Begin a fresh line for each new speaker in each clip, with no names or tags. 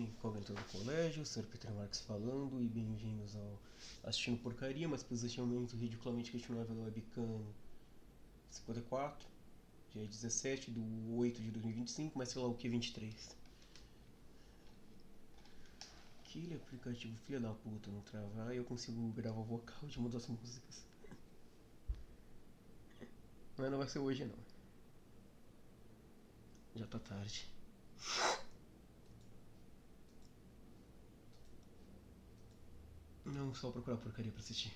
Oi, comentando do colégio, Sr. Peter Marques falando e bem-vindos ao Assistindo Porcaria, mas Posicionamento Ridiculamente Questionável Webcam 54, dia 17 de 8 de 2025, mas sei lá o que, 23. Aquele aplicativo filha da puta não travar e eu consigo gravar vocal de uma das músicas. Mas não vai ser hoje não. Já tá tarde. Não, só procurar porcaria pra assistir.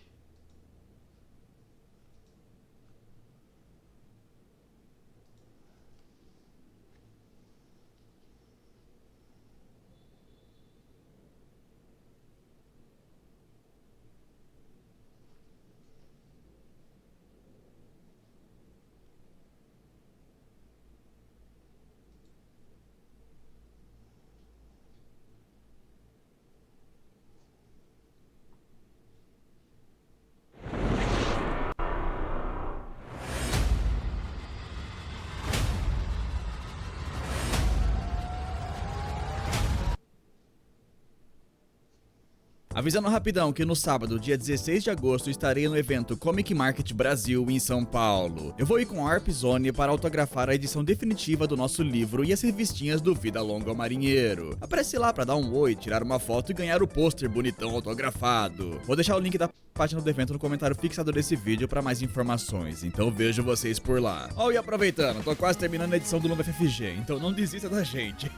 Avisando rapidão que no sábado, dia 16 de agosto, estarei no evento Comic Market Brasil em São Paulo. Eu vou ir com a Warp Zone para autografar a edição definitiva do nosso livro e as revistinhas do Vida Longa ao Marinheiro. Aparece lá para dar um oi, tirar uma foto e ganhar o pôster bonitão autografado. Vou deixar o link da página do evento no comentário fixado desse vídeo para mais informações, então vejo vocês por lá. E aproveitando, tô quase terminando a edição do novo FFG, então não desista da gente.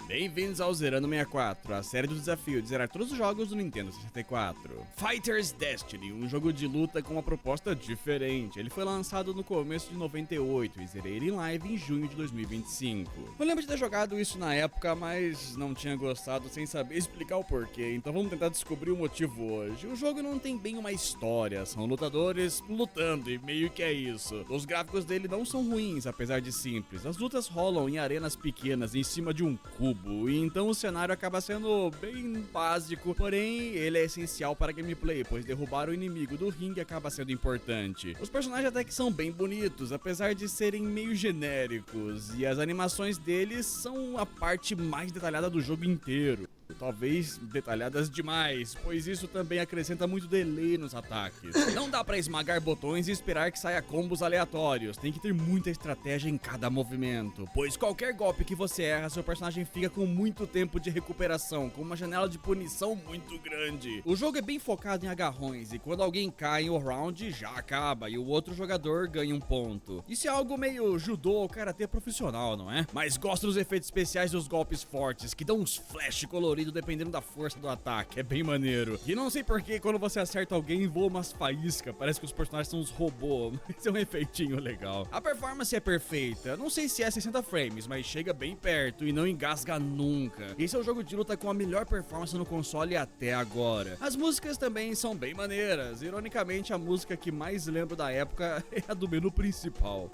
Bem-vindos ao Zerando 64, a série do desafio de zerar todos os jogos do Nintendo 64. Fighters Destiny, um jogo de luta com uma proposta diferente. Ele foi lançado no começo de 98 e zerei ele em live em junho de 2025. Eu lembro de ter jogado isso na época, mas não tinha gostado sem saber explicar o porquê, então vamos tentar descobrir o motivo hoje. O jogo não tem bem uma história, são lutadores lutando e meio que é isso. Os gráficos dele não são ruins, apesar de simples. As lutas rolam em arenas pequenas em cima de um cubo. E então o cenário acaba sendo bem básico, porém ele é essencial para a gameplay, pois derrubar o inimigo do ringue acaba sendo importante. Os personagens até que são bem bonitos, apesar de serem meio genéricos, e as animações deles são a parte mais detalhada do jogo inteiro. Talvez detalhadas demais, pois isso também acrescenta muito delay nos ataques. Não dá pra esmagar botões e esperar que saia combos aleatórios, tem que ter muita estratégia em cada movimento, pois qualquer golpe que você erra, seu personagem fica com muito tempo de recuperação, com uma janela de punição muito grande. O jogo é bem focado em agarrões, e quando alguém cai em um round, já acaba, e o outro jogador ganha um ponto. Isso é algo meio judô ou karatê profissional, não é? Mas gosto dos efeitos especiais dos golpes fortes, que dão uns flash coloridos dependendo da força do ataque, é bem maneiro. E não sei porque quando você acerta alguém voa umas faíscas, parece que os personagens são uns robôs, mas é um efeitinho legal. A performance é perfeita, não sei se é 60 frames, mas chega bem perto e não engasga nunca. Esse é o jogo de luta com a melhor performance no console até agora. As músicas também são bem maneiras, ironicamente a música que mais lembro da época é a do menu principal.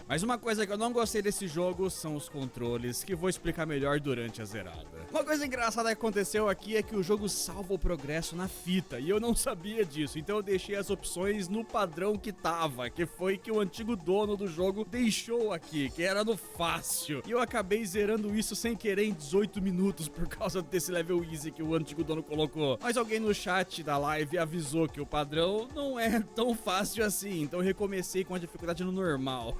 Mas uma coisa que eu não gostei desse jogo são os controles, que vou explicar melhor durante a zerada. Uma coisa engraçada que aconteceu aqui é que o jogo salva o progresso na fita, e eu não sabia disso, então eu deixei as opções no padrão que tava, que foi que o antigo dono do jogo deixou aqui, que era no fácil. E eu acabei zerando isso sem querer em 18 minutos por causa desse level easy que o antigo dono colocou. Mas alguém no chat da live avisou que o padrão não é tão fácil assim, então eu recomecei com a dificuldade no normal.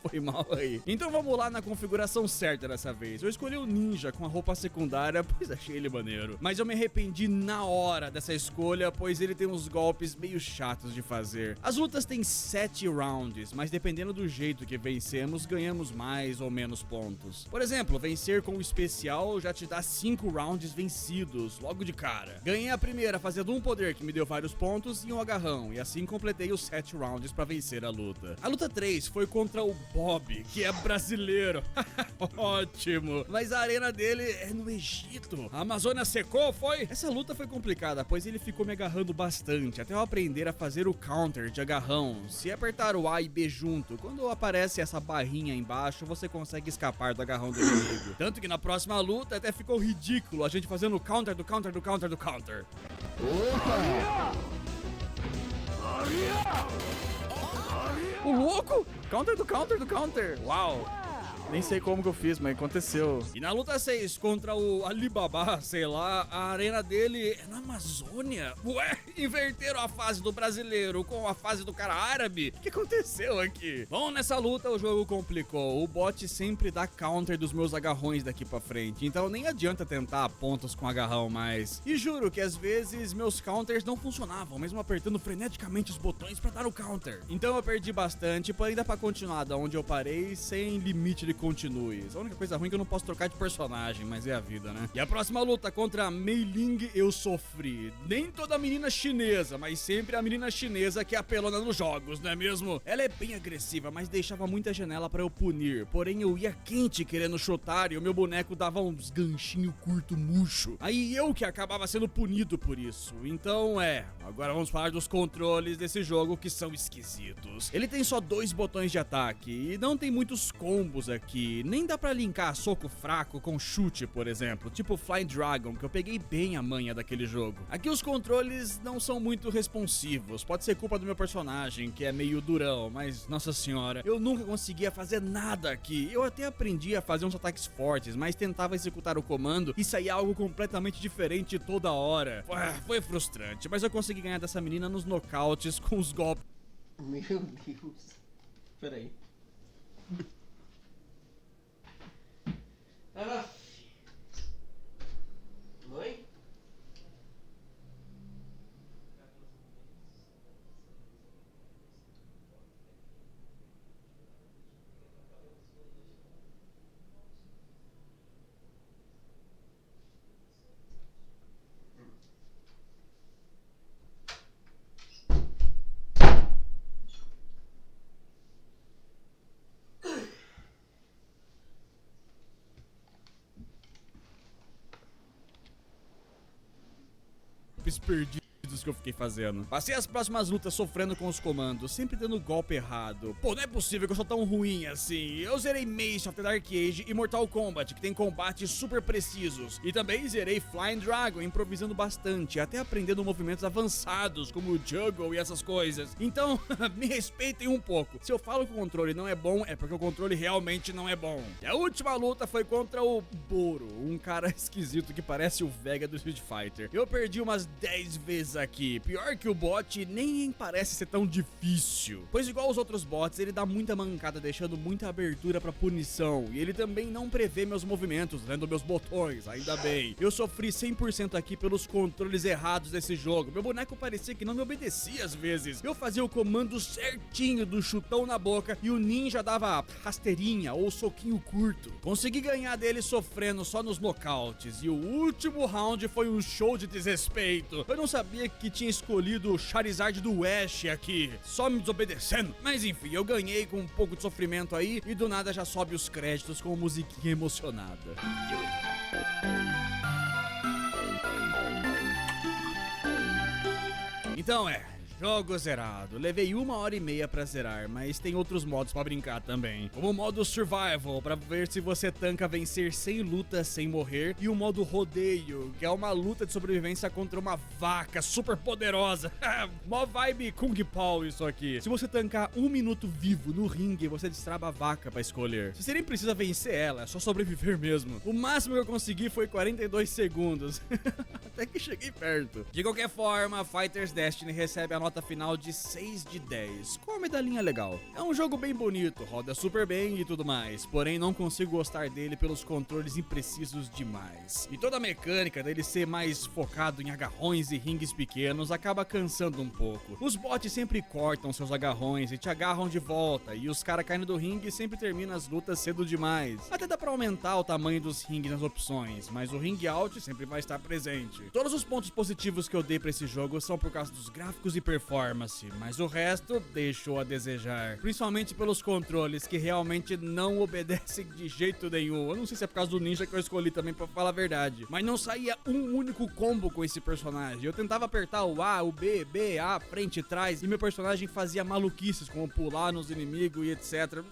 Foi mal aí. Então vamos lá na configuração certa dessa vez. Eu escolhi o ninja com a roupa secundária, pois achei ele maneiro. Mas eu me arrependi na hora dessa escolha, pois ele tem uns golpes meio chatos de fazer. As lutas têm 7 rounds, mas dependendo do jeito que vencemos, ganhamos mais ou menos pontos. Por exemplo, vencer com o especial já te dá 5 rounds vencidos, logo de cara. Ganhei a primeira fazendo um poder que me deu vários pontos e um agarrão, e assim completei os 7 rounds pra vencer a luta. A luta 3 foi contra o Bob, que é brasileiro. Ótimo. Mas a arena dele é no Egito. A Amazônia secou, foi? Essa luta foi complicada, pois ele ficou me agarrando bastante, até eu aprender a fazer o counter de agarrão. Se apertar o A e B junto, quando aparece essa barrinha embaixo, você consegue escapar do agarrão do inimigo. Tanto que na próxima luta até ficou ridículo a gente fazendo o counter do counter do counter do counter. Opa! O louco! Counter do counter do counter. Uau. Nem sei como que eu fiz, mas aconteceu. E na luta 6 contra o Alibaba, sei lá, a arena dele é na Amazônia. Ué, inverteram a fase do brasileiro com a fase do cara árabe? O que aconteceu aqui? Bom, nessa luta o jogo complicou. O bot sempre dá counter dos meus agarrões daqui pra frente, então nem adianta tentar pontos com agarrão mais. E juro que às vezes meus counters não funcionavam, mesmo apertando freneticamente os botões pra dar o counter. Então eu perdi bastante, porém dá pra continuar da onde eu parei sem limite de continues. A única coisa ruim é que eu não posso trocar de personagem, mas é a vida, né? E a próxima luta contra a Mei Ling eu sofri. Nem toda menina chinesa, mas sempre a menina chinesa que é apelona nos jogos, não é mesmo? Ela é bem agressiva, mas deixava muita janela pra eu punir. Porém eu ia quente querendo chutar e o meu boneco dava uns ganchinho curto murcho. Aí eu que acabava sendo punido por isso. Então agora vamos falar dos controles desse jogo que são esquisitos. Ele tem só 2 botões de ataque e não tem muitos combos aqui. Nem dá pra linkar soco fraco com chute, por exemplo, tipo Flying Dragon, que eu peguei bem a manha daquele jogo. Aqui os controles não são muito responsivos, pode ser culpa do meu personagem, que é meio durão, mas nossa senhora, eu nunca conseguia fazer nada aqui. Eu até aprendi a fazer uns ataques fortes, mas tentava executar o comando e saía algo completamente diferente toda hora. Foi frustrante, mas eu consegui ganhar dessa menina nos nocautes com os golpes.
Meu Deus. Peraí. Mãe?
Perdidos que eu fiquei fazendo. Passei as próximas lutas sofrendo com os comandos, sempre dando golpe errado. Pô, não é possível que eu sou tão ruim assim. Eu zerei Mace of the Dark Age e Mortal Kombat, que tem combates super precisos. E também zerei Flying Dragon, improvisando bastante, até aprendendo movimentos avançados, como o Juggle e essas coisas. Então, me respeitem um pouco. Se eu falo que o controle não é bom, é porque o controle realmente não é bom. E a última luta foi contra o Boro, um cara esquisito que parece o Vega do Street Fighter. Eu perdi umas 10 vezes aqui. Pior que o bot nem parece ser tão difícil, pois igual os outros bots, ele dá muita mancada, deixando muita abertura pra punição, e ele também não prevê meus movimentos, lendo meus botões, ainda bem. Eu sofri 100% aqui pelos controles errados desse jogo. Meu boneco parecia que não me obedecia às vezes. Eu fazia o comando certinho do chutão na boca e o ninja dava rasteirinha ou soquinho curto. Consegui ganhar dele sofrendo só nos nocautes, e o último round foi um show de desrespeito. Eu não sabia que tinha escolhido o Charizard do Ash aqui, só me desobedecendo. Mas enfim, eu ganhei com um pouco de sofrimento aí, e do nada já sobe os créditos com musiquinha emocionada. Então jogo zerado. Levei 1h30 pra zerar, mas tem outros modos pra brincar também. Como o modo Survival, pra ver se você tanca vencer sem luta, sem morrer. E o modo Rodeio, que é uma luta de sobrevivência contra uma vaca super poderosa. Mó vibe Kung Pao isso aqui. Se você tancar 1 minuto vivo no ringue, você destrava a vaca pra escolher. Você nem precisa vencer ela, é só sobreviver mesmo. O máximo que eu consegui foi 42 segundos. Até que cheguei perto. De qualquer forma, Fighters Destiny recebe a nota final de 6 de 10, com uma medalhinha legal. É um jogo bem bonito, roda super bem e tudo mais, porém não consigo gostar dele pelos controles imprecisos demais. E toda a mecânica dele ser mais focado em agarrões e rings pequenos acaba cansando um pouco. Os bots sempre cortam seus agarrões e te agarram de volta, e os caras caindo do ringue sempre terminam as lutas cedo demais. Até dá pra aumentar o tamanho dos rings nas opções, mas o ring out sempre vai estar presente. Todos os pontos positivos que eu dei pra esse jogo são por causa dos gráficos e performance, mas o resto deixou a desejar, principalmente pelos controles que realmente não obedecem de jeito nenhum. Eu não sei se é por causa do ninja que eu escolhi também, pra falar a verdade, mas não saía um único combo com esse personagem. Eu tentava apertar o A, o B, B, A, frente e trás, e meu personagem fazia maluquices como pular nos inimigos e etc.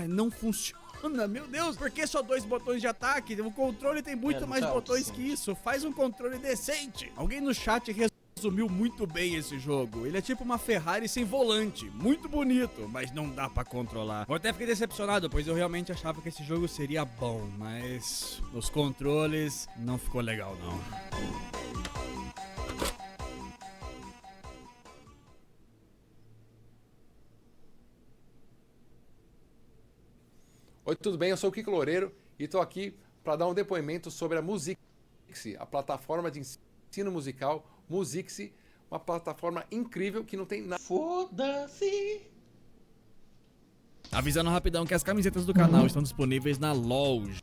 Não funciona. Meu Deus, por que só 2 botões de ataque? O controle tem muito mais botões que isso. Faz um controle decente. Alguém no chat resumiu muito bem esse jogo. Ele é tipo uma Ferrari sem volante, muito bonito, mas não dá pra controlar. Eu até fiquei decepcionado, pois eu realmente achava que esse jogo seria bom, mas nos controles não ficou legal não.
Oi, tudo bem? Eu sou o Kiko Loureiro e estou aqui para dar um depoimento sobre a Musixi, a plataforma de ensino musical Musixi, uma plataforma incrível que não tem nada.
Foda-se!
Avisando rapidão que as camisetas do canal estão disponíveis na loja.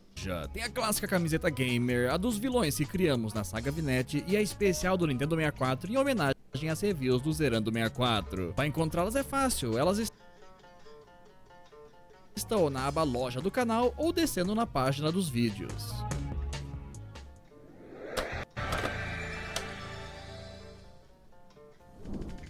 Tem a clássica camiseta gamer, a dos vilões que criamos na saga Vinete e a especial do Nintendo 64 em homenagem às reviews do Zerando 64. Para encontrá-las é fácil, elas estão na aba loja do canal ou descendo na página dos vídeos.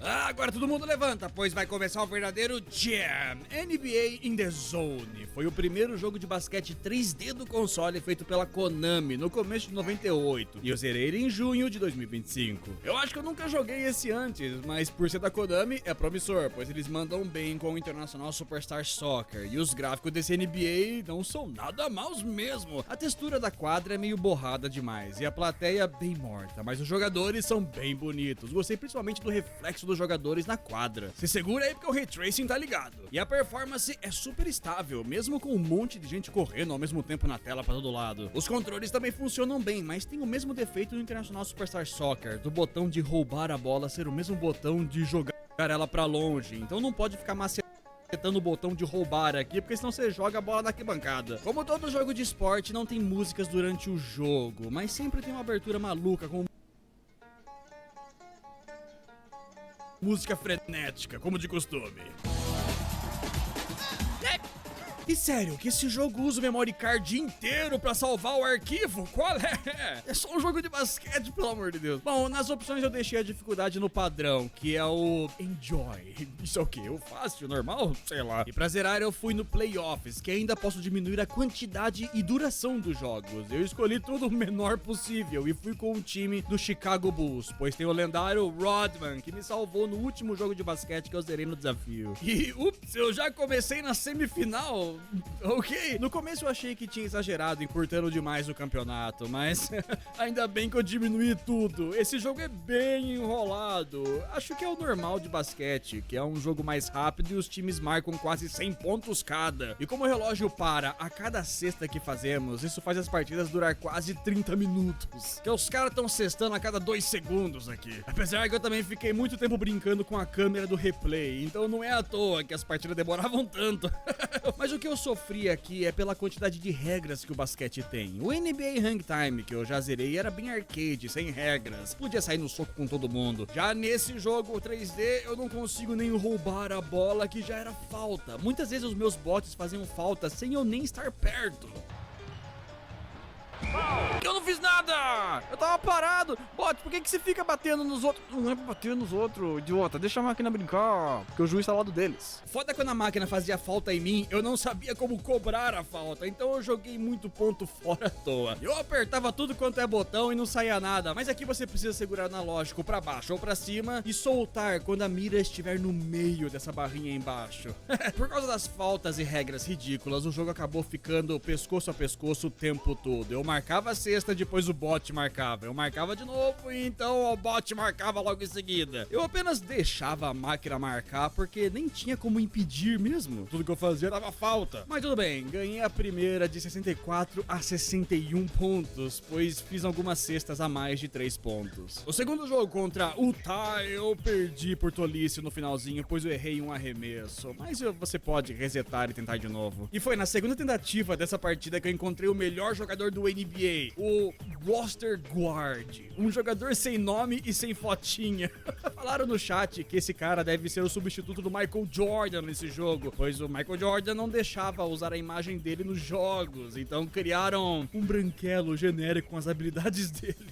Agora todo mundo levanta, pois vai começar o verdadeiro Jam! NBA in the Zone foi o primeiro jogo de basquete 3D do console feito pela Konami no começo de 98 e eu zerei ele em junho de 2025. Eu acho que eu nunca joguei esse antes, mas por ser da Konami é promissor, pois eles mandam bem com o International Superstar Soccer e os gráficos desse NBA não são nada maus mesmo. A textura da quadra é meio borrada demais e a plateia bem morta, mas os jogadores são bem bonitos. Gostei principalmente do reflexo dos jogadores na quadra. Se segura aí porque o Ray Tracing tá ligado. E a performance é super estável, mesmo com um monte de gente correndo ao mesmo tempo na tela pra todo lado. Os controles também funcionam bem, mas tem o mesmo defeito do International Superstar Soccer, do botão de roubar a bola ser o mesmo botão de jogar ela pra longe. Então não pode ficar macetando o botão de roubar aqui, porque senão você joga a bola na arquibancada. Como todo jogo de esporte, não tem músicas durante o jogo, mas sempre tem uma abertura maluca com música frenética, como de costume. E sério, que esse jogo usa o memory card inteiro pra salvar o arquivo? Qual é? É só um jogo de basquete, pelo amor de Deus. Bom, nas opções eu deixei a dificuldade no padrão, que é o Enjoy. Isso é o quê? O fácil, normal? Sei lá. E pra zerar eu fui no Playoffs, que ainda posso diminuir a quantidade e duração dos jogos. Eu escolhi tudo o menor possível e fui com o time do Chicago Bulls, pois tem o lendário Rodman, que me salvou no último jogo de basquete que eu zerei no desafio. E, ups, eu já comecei na semifinal. Ok, no começo eu achei que tinha exagerado encurtando demais o campeonato, mas ainda bem que eu diminuí tudo. Esse jogo é bem enrolado. Acho que é o normal de basquete, que é um jogo mais rápido e os times marcam quase 100 pontos cada. E como o relógio para a cada cesta que fazemos, isso faz as partidas durar quase 30 minutos. Que os caras estão cestando a cada 2 segundos aqui. Apesar que eu também fiquei muito tempo brincando com a câmera do replay, então não é à toa que as partidas demoravam tanto. Mas o que eu sofri aqui é pela quantidade de regras que o basquete tem. O NBA Hang Time, que eu já zerei, era bem arcade, sem regras. Podia sair no soco com todo mundo. Já nesse jogo 3D, eu não consigo nem roubar a bola, que já era falta. Muitas vezes os meus bots faziam falta sem eu nem estar perto. Eu não fiz nada! Eu tava parado! Bot, por que você fica batendo nos outros? Não é pra bater nos outros, idiota. Deixa a máquina brincar, porque o juiz tá ao lado deles. Foda quando a máquina fazia falta em mim, eu não sabia como cobrar a falta, então eu joguei muito ponto fora à toa. Eu apertava tudo quanto é botão e não saía nada, mas aqui você precisa segurar o analógico pra baixo ou pra cima e soltar quando a mira estiver no meio dessa barrinha embaixo. Por causa das faltas e regras ridículas, o jogo acabou ficando pescoço a pescoço o tempo todo. Eu marcava a cesta, depois o bot marcava. Eu marcava de novo e então o bot marcava logo em seguida. Eu apenas deixava a máquina marcar porque nem tinha como impedir mesmo. Tudo que eu fazia dava falta. Mas tudo bem, ganhei a primeira de 64 a 61 pontos, pois fiz algumas cestas a mais de 3 pontos. O segundo jogo contra o Utah eu perdi por tolice no finalzinho, pois eu errei um arremesso. Mas você pode resetar e tentar de novo. E foi na segunda tentativa dessa partida que eu encontrei o melhor jogador do NBA, o Roster Guard, um jogador sem nome e sem fotinha. Falaram no chat que esse cara deve ser o substituto do Michael Jordan nesse jogo, pois o Michael Jordan não deixava usar a imagem dele nos jogos, então criaram um branquelo genérico com as habilidades dele.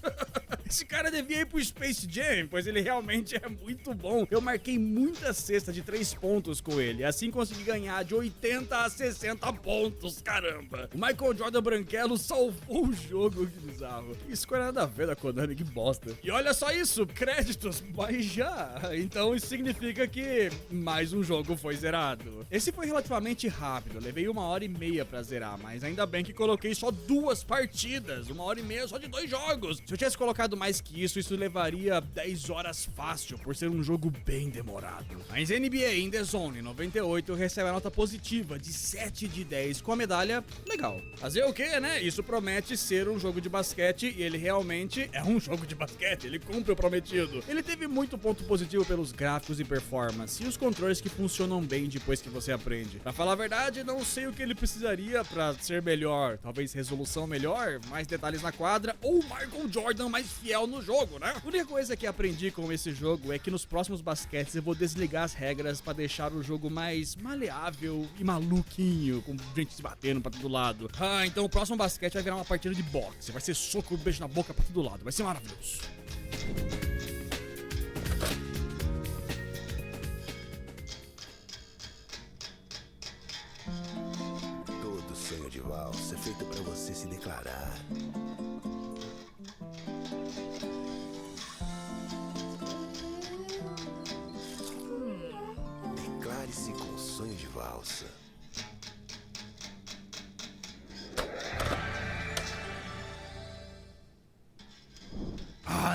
Esse cara devia ir pro Space Jam, pois ele realmente é muito bom. Eu marquei muita cesta de 3 pontos com ele, assim consegui ganhar de 80 a 60 pontos, caramba. O Michael Jordan branquelo salvou o jogo, que bizarro. Isso não é nada a ver da Konami, que bosta. E olha só isso, créditos, mas já. Então isso significa que mais um jogo foi zerado. Esse foi relativamente rápido, levei 1h30 pra zerar, mas ainda bem que coloquei só 2 partidas, 1h30 só de 2 jogos. Se eu tivesse colocado mais que isso levaria 10 horas fácil, por ser um jogo bem demorado. Mas NBA in the Zone 98 recebe a nota positiva de 7 de 10 com a medalha legal. Fazer o que, né? Isso promete ser um jogo de basquete e ele realmente é um jogo de basquete, ele cumpre o prometido. Ele teve muito ponto positivo pelos gráficos e performance e os controles que funcionam bem depois que você aprende. Pra falar a verdade, não sei o que ele precisaria pra ser melhor. Talvez resolução melhor, mais detalhes na quadra ou Michael Jordan mais fiel no jogo, né? A única coisa que aprendi com esse jogo é que nos próximos basquetes eu vou desligar as regras pra deixar o jogo mais maleável e maluquinho, com gente se batendo pra todo lado. Então o próximo basquete vai virar uma partida de boxe. Vai ser soco, beijo na boca pra todo lado. Vai ser maravilhoso.
Todo sonho de valsa é feito pra você se declarar. Declare-se com sonho de valsa.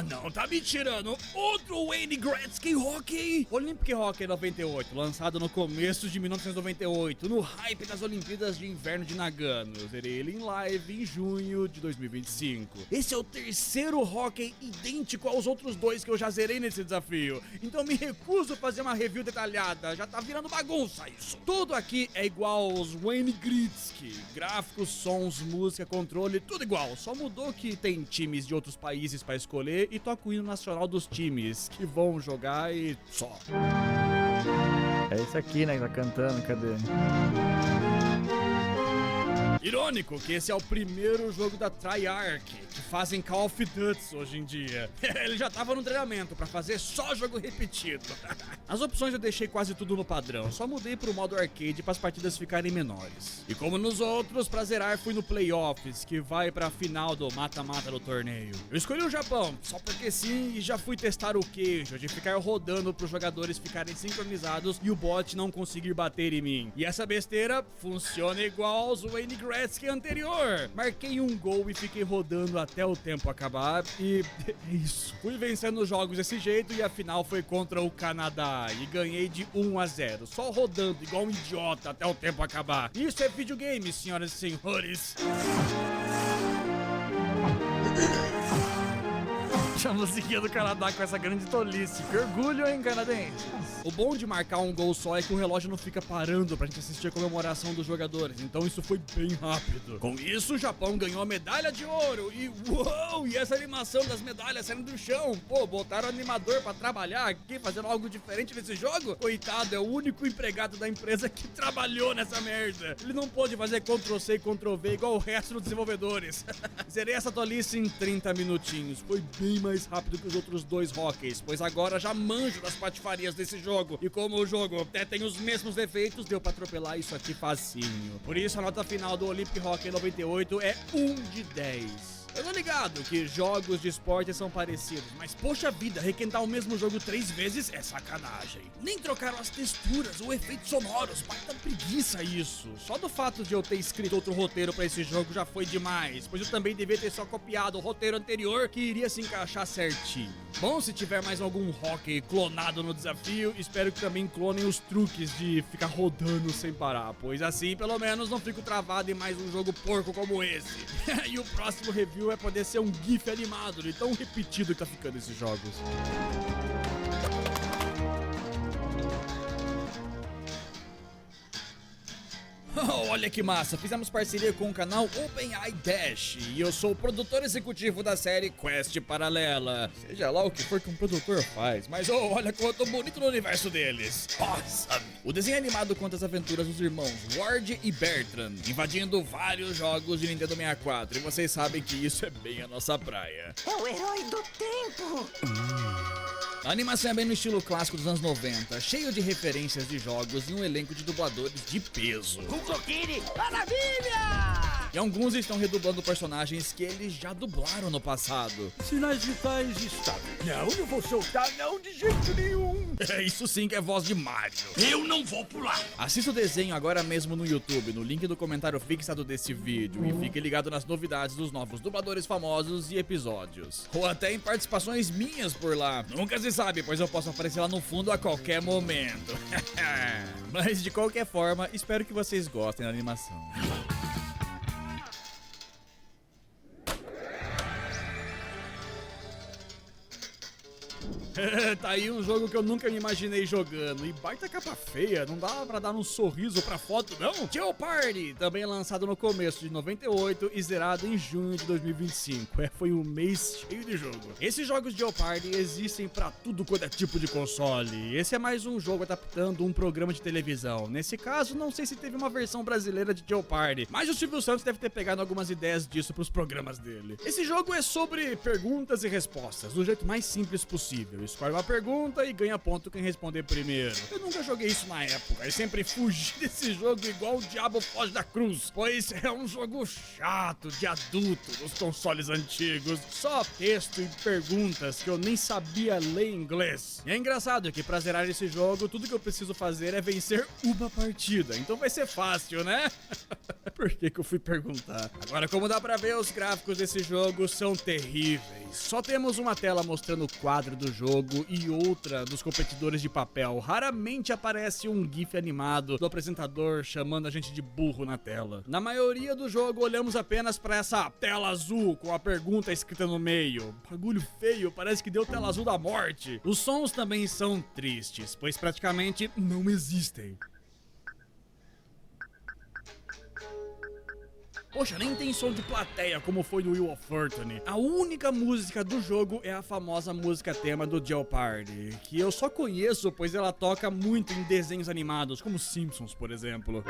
Não, tá me tirando. Outro Wayne Gretzky Hockey. Olympic Hockey 98, lançado no começo de 1998, no hype das Olimpíadas de Inverno de Nagano. Eu zerei ele em live em junho de 2025. Esse é o terceiro hockey idêntico aos outros 2 que eu já zerei nesse desafio. Então me recuso a fazer uma review detalhada. Já tá virando bagunça isso. Tudo aqui é igual aos Wayne Gretzky. Gráficos, sons, música, controle, tudo igual. Só mudou que tem times de outros países pra escolher e toca o hino nacional dos times que vão jogar e só.
É esse aqui, né, que tá cantando, cadê?
Irônico que esse é o primeiro jogo da Treyarch que fazem Call of Duty hoje em dia. Ele já tava no treinamento pra fazer só jogo repetido. As opções eu deixei quase tudo no padrão, só mudei pro modo arcade para as partidas ficarem menores. E como nos outros, pra zerar fui no Playoffs, que vai pra final do mata-mata do torneio. Eu escolhi o Japão, só porque sim, e já fui testar o queijo de ficar rodando pros jogadores ficarem sincronizados e o bot não conseguir bater em mim. E essa besteira funciona igual aos Wayne Gretzky anterior. Marquei um gol e fiquei rodando até o tempo acabar e é isso. Fui vencendo os jogos desse jeito e a final foi contra o Canadá e ganhei de 1-0, só rodando igual um idiota até o tempo acabar. Isso é videogame, senhoras e senhores.
A musiquinha do Canadá com essa grande tolice. Que orgulho, hein, canadenses?
O bom de marcar um gol só é que o relógio não fica parando pra gente assistir a comemoração dos jogadores, então isso foi bem rápido. Com isso, o Japão ganhou a medalha de ouro e uou! E essa animação das medalhas saindo do chão? Pô, botaram o animador pra trabalhar aqui, fazendo algo diferente nesse jogo? Coitado, é o único empregado da empresa que trabalhou nessa merda. Ele não pôde fazer Ctrl-C e Ctrl-V igual o resto dos desenvolvedores. Zerei essa tolice em 30 minutinhos. Foi bem mais rápido que os outros 2 hockeys, pois agora já manjo das patifarias desse jogo. E como o jogo até tem os mesmos defeitos, deu pra atropelar isso aqui facinho. Por isso a nota final do Olympic Hockey 98 é 1 de 10. Eu tô ligado que jogos de esporte são parecidos, mas poxa vida, requentar o mesmo jogo 3 vezes é sacanagem. Nem trocaram as texturas ou efeitos sonoros, baita preguiça isso. Só do fato de eu ter escrito outro roteiro pra esse jogo já foi demais, pois eu também devia ter só copiado o roteiro anterior que iria se encaixar certinho. Bom, se tiver mais algum hockey clonado no desafio, espero que também clonem os truques de ficar rodando sem parar, pois assim pelo menos não fico travado em mais um jogo porco como esse. E o próximo review é poder ser um gif animado de tão repetido que tá ficando esses jogos. Oh, olha que massa, fizemos parceria com o canal OpenAI Dash e eu sou o produtor executivo da série Quest Paralela. Seja lá o que for que um produtor faz, mas oh, olha como eu tô bonito no universo deles. Awesome! O desenho animado conta as aventuras dos irmãos Ward e Bertrand, invadindo vários jogos de Nintendo 64, e vocês sabem que isso é bem a nossa praia.
É o herói do tempo!
A animação é bem no estilo clássico dos anos 90, cheio de referências de jogos e um elenco de dubladores de peso.
Kokiri, maravilha!
E alguns estão redublando personagens que eles já dublaram no passado.
Sinais vitais estáveis. Não vou soltar, não, de jeito nenhum.
É isso sim que é voz de Mario.
Eu não vou pular.
Assista o desenho agora mesmo no YouTube, no link do comentário fixado desse vídeo, e fique ligado nas novidades dos novos dubladores famosos e episódios. Ou até em participações minhas por lá. Nunca se sabe, pois eu posso aparecer lá no fundo a qualquer momento. Mas de qualquer forma, espero que vocês gostem da animação. Tá aí um jogo que eu nunca me imaginei jogando. E baita capa feia, não dava pra dar um sorriso pra foto, não? Jeopardy! Também lançado no começo de 98 e zerado em junho de 2025. Foi um mês cheio de jogo. Esses jogos de Jeopardy existem pra tudo quanto é tipo de console. Esse é mais um jogo adaptando um programa de televisão. Nesse caso, não sei se teve uma versão brasileira de Jeopardy, mas o Silvio Santos deve ter pegado algumas ideias disso pros programas dele. Esse jogo é sobre perguntas e respostas, do jeito mais simples possível. Escolhe uma pergunta e ganha ponto quem responder primeiro. Eu nunca joguei isso na época e sempre fugi desse jogo igual o diabo foge da cruz, pois é um jogo chato de adulto nos consoles antigos. Só texto e perguntas que eu nem sabia ler inglês. E é engraçado que pra zerar esse jogo, tudo que eu preciso fazer é vencer uma partida. Então vai ser fácil, né? Por que eu fui perguntar? Agora, como dá pra ver, os gráficos desse jogo são terríveis. Só temos uma tela mostrando o quadro do jogo e outra dos competidores de papel. Raramente aparece um gif animado do apresentador chamando a gente de burro na tela. Na maioria do jogo, olhamos apenas pra essa tela azul com a pergunta escrita no meio. Bagulho feio, parece que deu tela azul da morte. Os sons também são tristes, pois praticamente não existem. Poxa, nem tem som de plateia como foi no Wheel of Fortune. A única música do jogo é a famosa música tema do Jeopardy, que eu só conheço pois ela toca muito em desenhos animados, como Simpsons, por exemplo.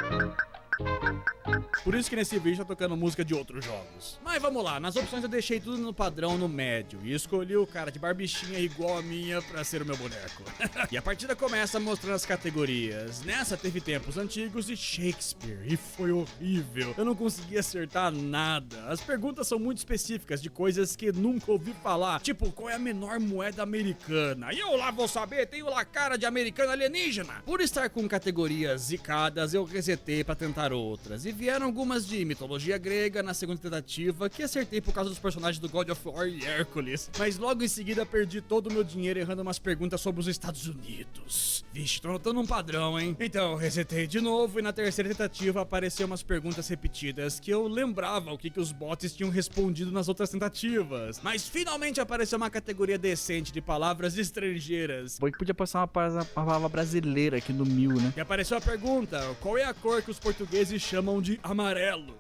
Por isso que nesse vídeo tá tocando música de outros jogos. Mas vamos lá, nas opções eu deixei tudo no padrão no médio e escolhi o cara de barbichinha igual a minha pra ser o meu boneco. E a partida começa mostrando as categorias. Nessa teve tempos antigos e Shakespeare, e foi horrível. Eu não consegui acertar nada. As perguntas são muito específicas de coisas que nunca ouvi falar, tipo, qual é a menor moeda americana? E eu lá vou saber, tenho lá cara de americano alienígena. Por estar com categorias zicadas, eu resetei pra tentar outras, e vieram algumas de mitologia grega na segunda tentativa, que acertei por causa dos personagens do God of War e Hércules, mas logo em seguida perdi todo o meu dinheiro errando umas perguntas sobre os Estados Unidos. Vixe, tô notando um padrão, hein? Então, resetei de novo e na terceira tentativa apareceu umas perguntas repetidas que eu lembrava o que os bots tinham respondido nas outras tentativas, mas finalmente apareceu uma categoria decente de palavras estrangeiras.
Bom, que podia passar uma palavra brasileira aqui no 1000, né?
E apareceu a pergunta, qual é a cor que os portugueses chamam de amarelo?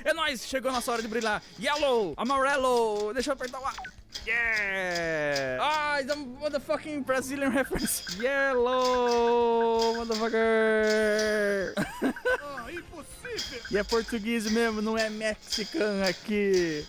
É nóis, chegou a nossa hora de brilhar. Yellow, amarelo, deixa eu apertar o A. Yeah! Ah, it's a motherfucking Brazilian reference. Yellow, motherfucker.
Impossível!
E é português mesmo, não é mexicano aqui.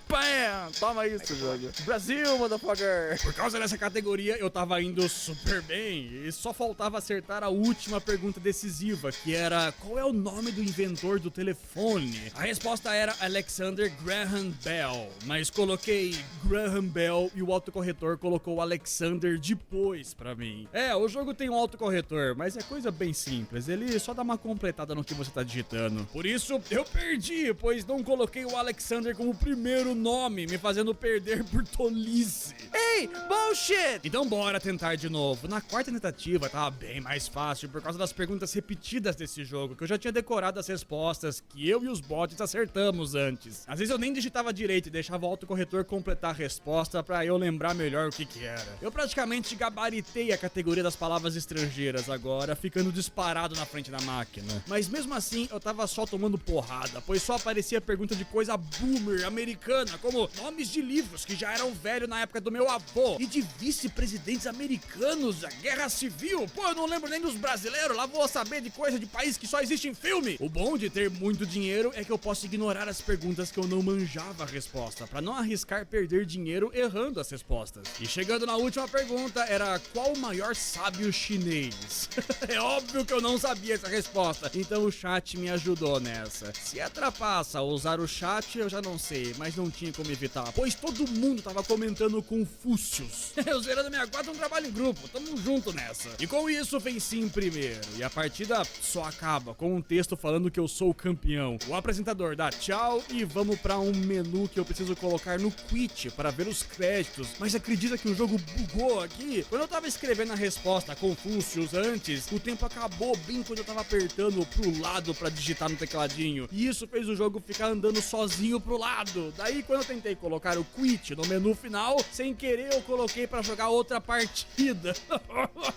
Bam! Toma isso, jogo. Brasil, motherfucker! Por causa dessa categoria, eu tava indo super bem e só faltava acertar a última pergunta decisiva, que era qual é o nome do inventor do telefone? A resposta era Alexander Graham Bell, mas coloquei Graham Bell e o autocorretor colocou Alexander depois pra mim. O jogo tem um autocorretor, mas é coisa bem simples, ele só dá uma completada no que você tá digitando. Por isso, eu perdi, pois não coloquei o Alexander como primeiro nome, me fazendo perder por tolice.
Ei, bullshit!
Então bora tentar de novo. Na quarta tentativa tava bem mais fácil por causa das perguntas repetidas desse jogo, que eu já tinha decorado as respostas que eu e os bots acertamos antes. Às vezes eu nem digitava direito e deixava o autocorretor completar a resposta pra eu lembrar melhor o que era. Eu praticamente gabaritei a categoria das palavras estrangeiras agora, ficando disparado na frente da máquina. Mas mesmo assim, eu tava só tomando porrada, pois só aparecia pergunta de coisa boomer americana, como nomes de livros que já eram velhos na época do meu avô, e de vice-presidentes americanos da Guerra Civil. Pô, eu não lembro nem dos brasileiros, lá vou saber de coisa de país que só existe em filme. O bom de ter muito dinheiro é que eu posso ignorar as perguntas que eu não manjava a resposta, pra não arriscar perder dinheiro errando as respostas. E chegando na última pergunta, era qual o maior sábio chinês? É óbvio que eu não sabia essa resposta, então o chat me ajudou nessa. Se é trapaça usar o chat, eu já não sei, mas não tinha como evitar, pois todo mundo tava comentando Confúcios. Eu zerando 64 um trabalho em grupo, tamo junto nessa. E com isso venci em primeiro, e a partida só acaba com um texto falando que eu sou o campeão. O apresentador dá tchau e vamos pra um menu que eu preciso colocar no quit para ver os créditos, mas acredita que o jogo bugou aqui? Quando eu tava escrevendo a resposta Confúcios antes, o tempo acabou bem quando eu tava apertando pro lado pra digitar no tecladinho, e isso fez o jogo ficar andando sozinho pro lado. Daí quando eu tentei colocar o quit no menu final, sem querer eu coloquei pra jogar outra partida.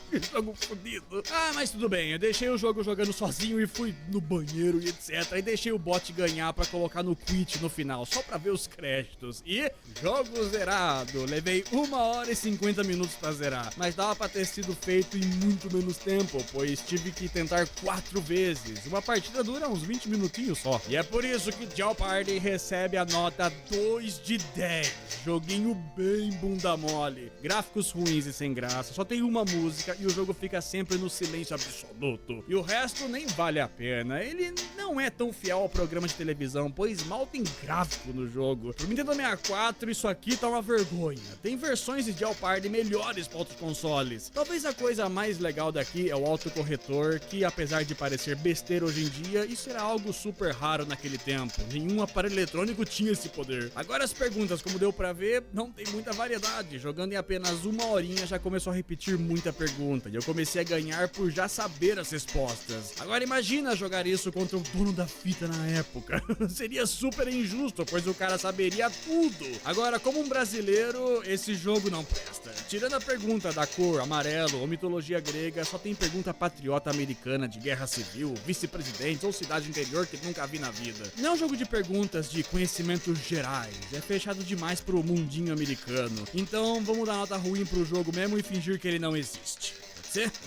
Que jogo fodido. Ah, mas tudo bem, eu deixei o jogo jogando sozinho e fui no banheiro e etc. E deixei o bot ganhar pra colocar no quit no final, só pra ver os créditos. E jogo zerado. Levei 1 hora e 50 minutos pra zerar, mas dava pra ter sido feito em muito menos tempo, pois tive que tentar 4 vezes. Uma partida dura uns 20 minutinhos só. E é por isso que Jeopardy recebe a nota 2 de 10. Joguinho bem bunda mole. Gráficos ruins e sem graça, só tem uma música e o jogo fica sempre no silêncio absoluto. E o resto nem vale a pena. Ele não é tão fiel ao programa de televisão, pois mal tem gráfico no jogo. Pro Nintendo 64, isso aqui tá uma vergonha. Tem versões de Jeopardy melhores para outros consoles. Talvez a coisa mais legal daqui é o autocorretor, que apesar de parecer besteira hoje em dia, isso era algo super raro naquele tempo. Nenhum aparelho eletrônico tinha esse poder. Agora as perguntas, como deu pra ver, não tem muita variedade. Jogando em apenas 1 horinha já começou a repetir muita pergunta, e eu comecei a ganhar por já saber as respostas. Agora imagina jogar isso contra o dono da fita na época. Seria super injusto, pois o cara saberia tudo. Agora, como um brasileiro, esse jogo não presta. Tirando a pergunta da cor, amarelo ou mitologia grega, só tem pergunta patriota americana de guerra civil, vice-presidente ou cidade interior que nunca vi na vida. Não é um jogo de perguntas de conhecimentos gerais, é fechado demais pro mundinho americano. Então vamos dar nota ruim pro jogo mesmo e fingir que ele não existe.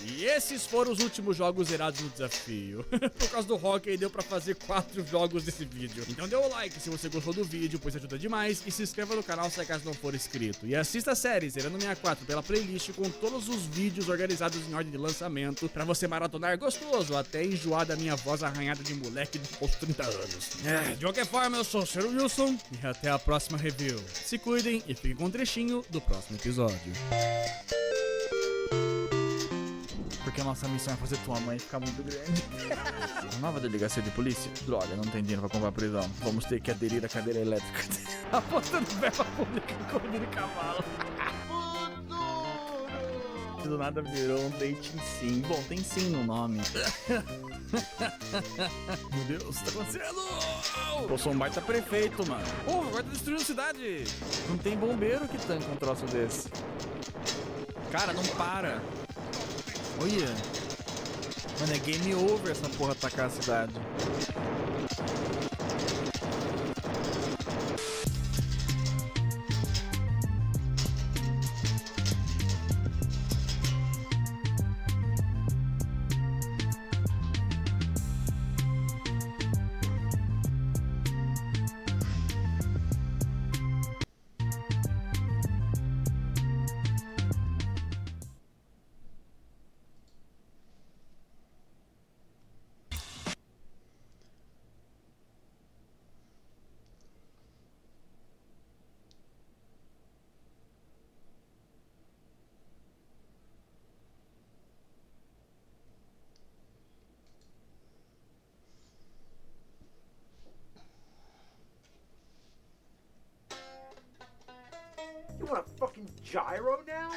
E esses foram os últimos jogos zerados no desafio. Por causa do hockey deu pra fazer 4 jogos desse vídeo. Então dê o like se você gostou do vídeo, pois ajuda demais. E se inscreva no canal se acaso não for inscrito. E assista a série Zerando 64 pela playlist com todos os vídeos organizados em ordem de lançamento, pra você maratonar gostoso até enjoar da minha voz arranhada de moleque aos 30 anos. De qualquer forma, eu sou o Sr. Wilson e até a próxima review. Se cuidem e fiquem com um trechinho do próximo episódio.
Porque a nossa missão é fazer tua mãe ficar muito grande. Nova delegacia de polícia? Droga, não tem dinheiro pra comprar prisão. Vamos ter que aderir à cadeira elétrica. Apostando verba pública em corrida de cavalo. Do nada virou um dating sim. Bom, tem sim no nome. Meu Deus, tá acontecendo? Eu sou um baita prefeito, mano. Pô, agora tá destruindo a cidade. Não tem bombeiro que tanca um troço desse. Cara, não para. Olha. Mano, é game over essa porra atacar a cidade.
want a fucking gyro now?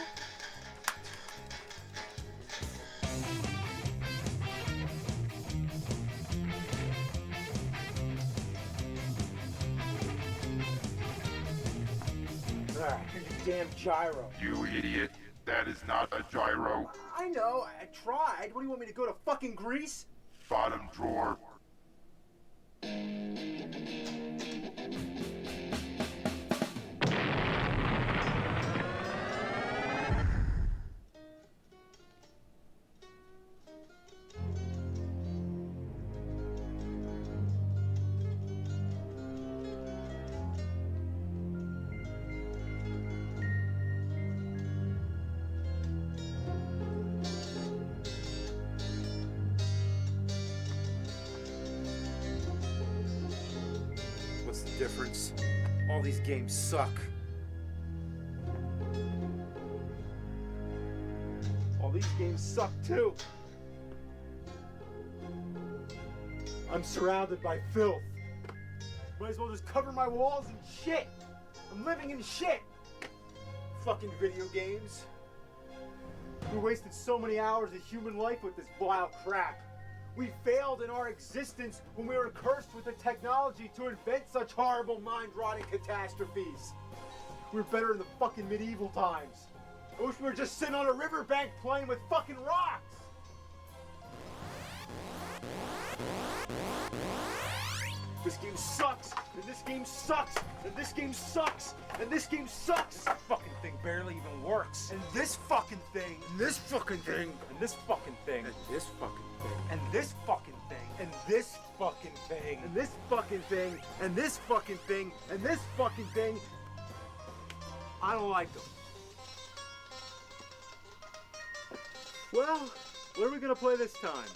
Here's your damn gyro.
You idiot. That is not a gyro.
I know, I tried. What do you want me to go to fucking Greece?
Bottom drawer.
What's the difference? All these games suck. All these games suck too. I'm surrounded by filth. Might as well just cover my walls in shit. I'm living in shit. Fucking video games. We wasted so many hours of human life with this vile crap. We failed in our existence when we were cursed with the technology to invent such horrible mind-rotting catastrophes. We were better in the fucking medieval times. I wish we were just sitting on a riverbank playing with fucking rocks. This game sucks, and this game sucks, and this game sucks, and this game sucks. This fucking thing barely even works. And this fucking thing, and this fucking thing, and this fucking thing, and this fucking thing, and this fucking thing, and this fucking thing, and this fucking thing, and this fucking thing, and this fucking thing. I don't like them. Well, what are we gonna play this time?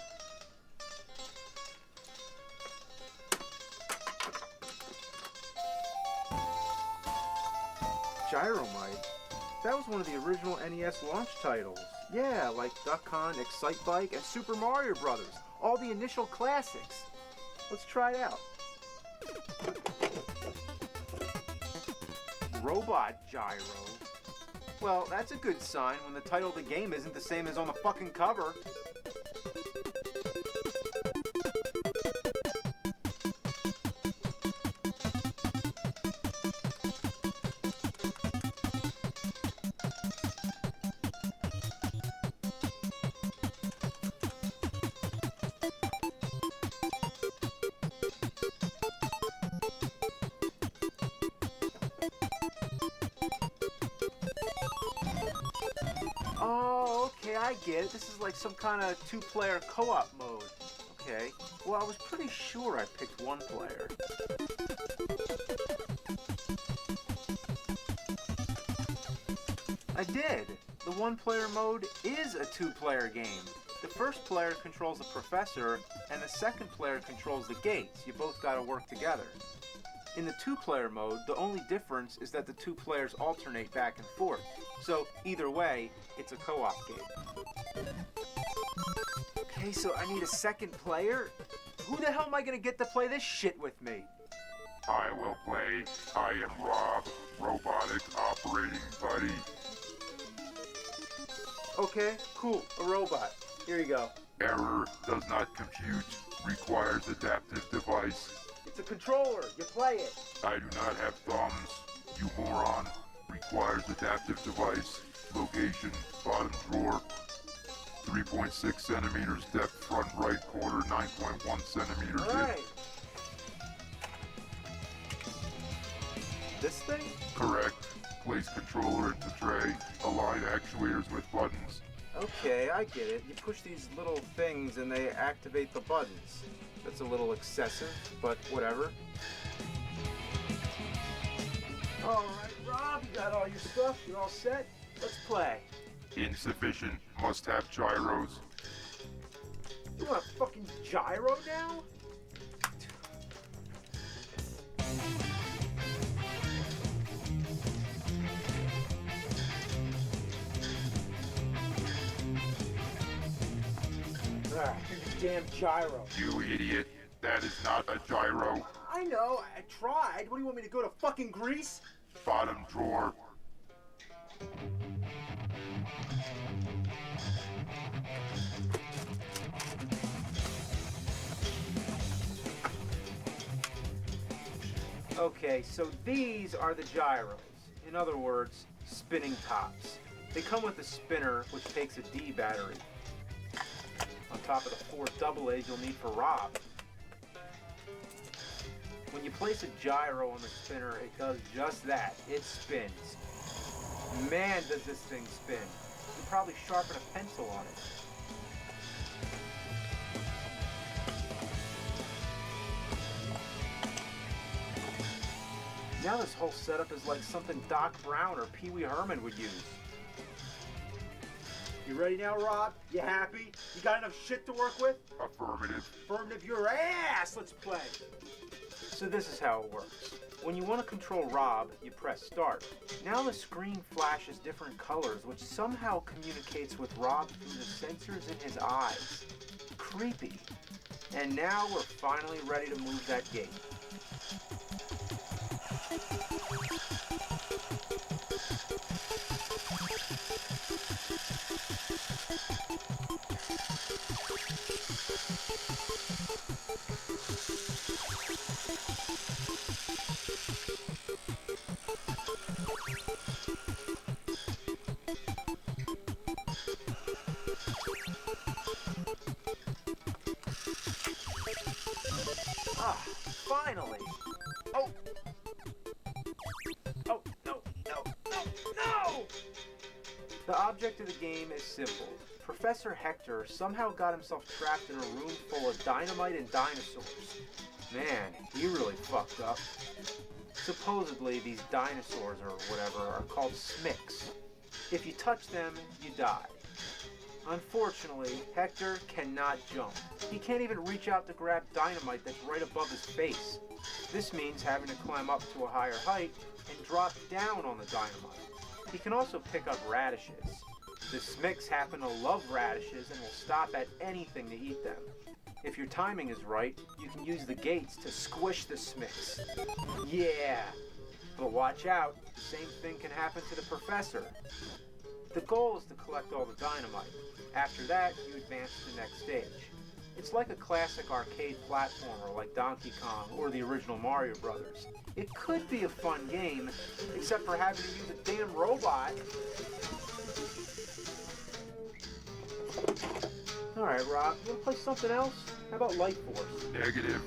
Gyromite? That was one of the original NES launch titles. Yeah, like Duck Hunt, Excite Bike, and Super Mario Brothers. All the initial classics. Let's try it out. Robot Gyro? Well, that's a good sign when the title of the game isn't the same as on the fucking cover. Oh, okay, I get it. This is like some kind of two-player co-op mode. Okay. Well, I was pretty sure I picked one player. I did. The one-player mode is a two-player game. The first player controls the professor, and the second player controls the gates. You both gotta work together. In the two-player mode, the only difference is that the two players alternate back and forth. So, either way, it's a co-op game. Okay, so I need a second player? Who the hell am I gonna get to play this shit with me?
I will play. I am Rob, robotic operating buddy.
Okay, cool, a robot. Here you go.
Error does not compute. Requires adaptive device.
It's a controller, you play it.
I do not have thumbs. You moron. Requires adaptive device. Location, bottom drawer. 3.6 centimeters depth, front right corner, 9.1 centimeters
All right. This thing?
Correct. Place controller into tray. Align actuators with buttons.
Okay, I get it. You push these little things and they activate the buttons. That's a little excessive, but whatever. All right, Rob, you got all your stuff. You're all set. Let's play.
Insufficient. Must have gyros.
You want a fucking gyro now? Here's your damn gyro.
You idiot. That is not a gyro.
I know, I tried. What do you want me to go to fucking Greece?
Bottom drawer.
Okay, so these are the gyros. In other words, spinning tops. They come with a spinner, which takes a D battery. On top of the 4 AA's you'll need for Rob. When you place a gyro on the spinner, it does just that. It spins. Man, does this thing spin. You probably sharpen a pencil on it. Now this whole setup is like something Doc Brown or Pee Wee Herman would use.
You ready now, Rob? You happy? You got enough shit to work with?
Affirmative.
Affirmative your ass! Let's play!
So this is how it works. When you want to control Rob, you press start. Now the screen flashes different colors, which somehow communicates with Rob through the sensors in his eyes. Creepy. And now we're finally ready to move that gate. Finally! Oh! Oh, no, no, no, no! The object of the game is simple. Professor Hector somehow got himself trapped in a room full of dynamite and dinosaurs. Man, he really fucked up. Supposedly, these dinosaurs or whatever are called smicks. If you touch them, you die. Unfortunately, Hector cannot jump. He can't even reach out to grab dynamite that's right above his face. This means having to climb up to a higher height and drop down on the dynamite. He can also pick up radishes. The smicks happen to love radishes and will stop at anything to eat them. If your timing is right, you can use the gates to squish the smicks. Yeah! But watch out, the same thing can happen to the professor. The goal is to collect all the dynamite. After that, you advance to the next stage. It's like a classic arcade platformer like Donkey Kong or the original Mario Brothers. It could be a fun game, except for having to use a damn robot. Alright, Rob, you wanna play something else? How about Life Force?
Negative.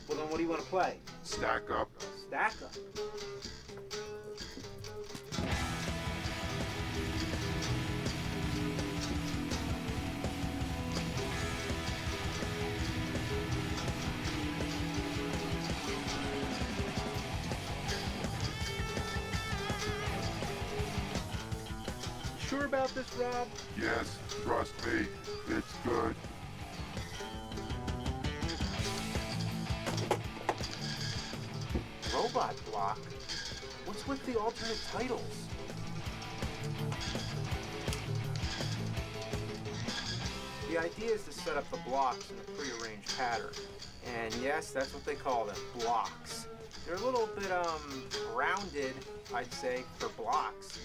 Well then what do you wanna play?
Stack up.
Stack Up. Sure about this, Rob?
Yes, trust me, it's good.
Robot block? What's with the alternate titles? The idea is to set up the blocks in a prearranged pattern. And yes, that's what they call them, blocks. They're a little bit, rounded, I'd say, for blocks.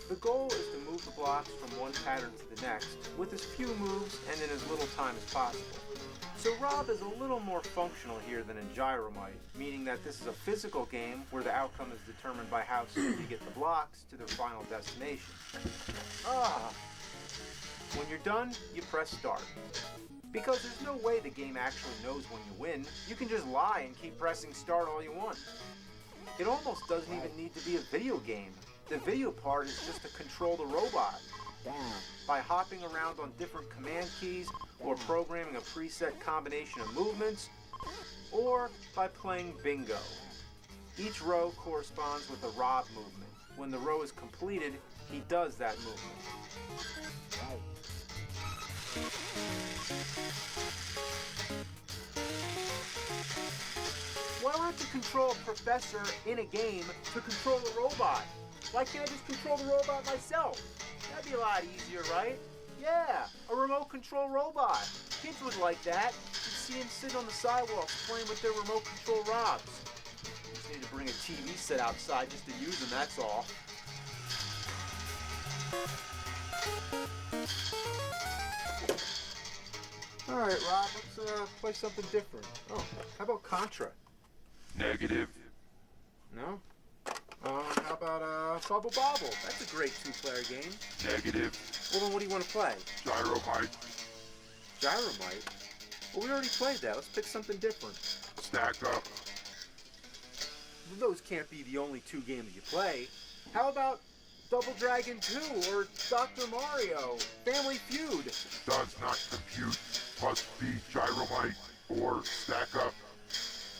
The goal is to move the blocks from one pattern to the next with as few moves and in as little time as possible. So Rob is a little more functional here than in Gyromite, meaning that this is a physical game where the outcome is determined by how soon you get the blocks to their final destination. When you're done, you press start. Because there's no way the game actually knows when you win. You can just lie and keep pressing start all you want. It almost doesn't even need to be a video game. The video part is just to control the robot. By hopping around on different command keys, or programming a preset combination of movements, or by playing bingo. Each row corresponds with a Rob movement. When the row is completed, he does that movement. Why do I have to control a professor in a game to control a robot? Why can't I just control the robot myself? That'd be a lot easier, right? Yeah, a remote control robot. Kids would like that. You'd see them sitting on the sidewalks playing with their remote control Robs. Just need to bring a TV set outside just to use them, that's all. All right, Rob, let's play something different. Oh, how about Contra?
Negative.
No? How about Bubble Bobble? That's a great two-player game.
Negative.
Well, then what do you want to play?
Gyromite.
Gyromite? Well, we already played that. Let's pick something different.
Stack up.
Those can't be the only two games you play. How about Double Dragon 2 or Dr. Mario? Family Feud?
Does not compute. Must be Gyromite or Stack Up.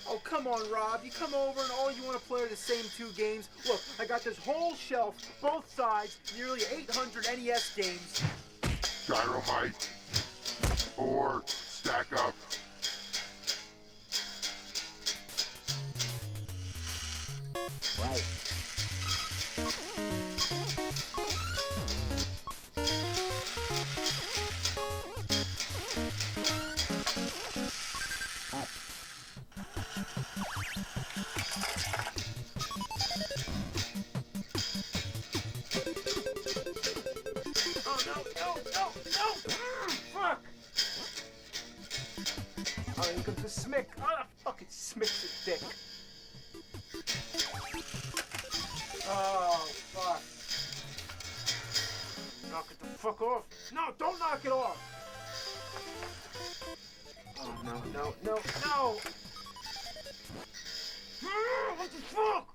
Oh, come on, Rob. You come over and all you want to play are the same two games. Look, I got this whole shelf, both sides, nearly 800 NES games.
Gyromite or Stack Up.
Right. Fuck! Oh, here comes the Smick. Oh, the fucking Smick's a dick. Oh, fuck. Knock it the fuck off. No, don't knock it off. Oh, no. What the fuck?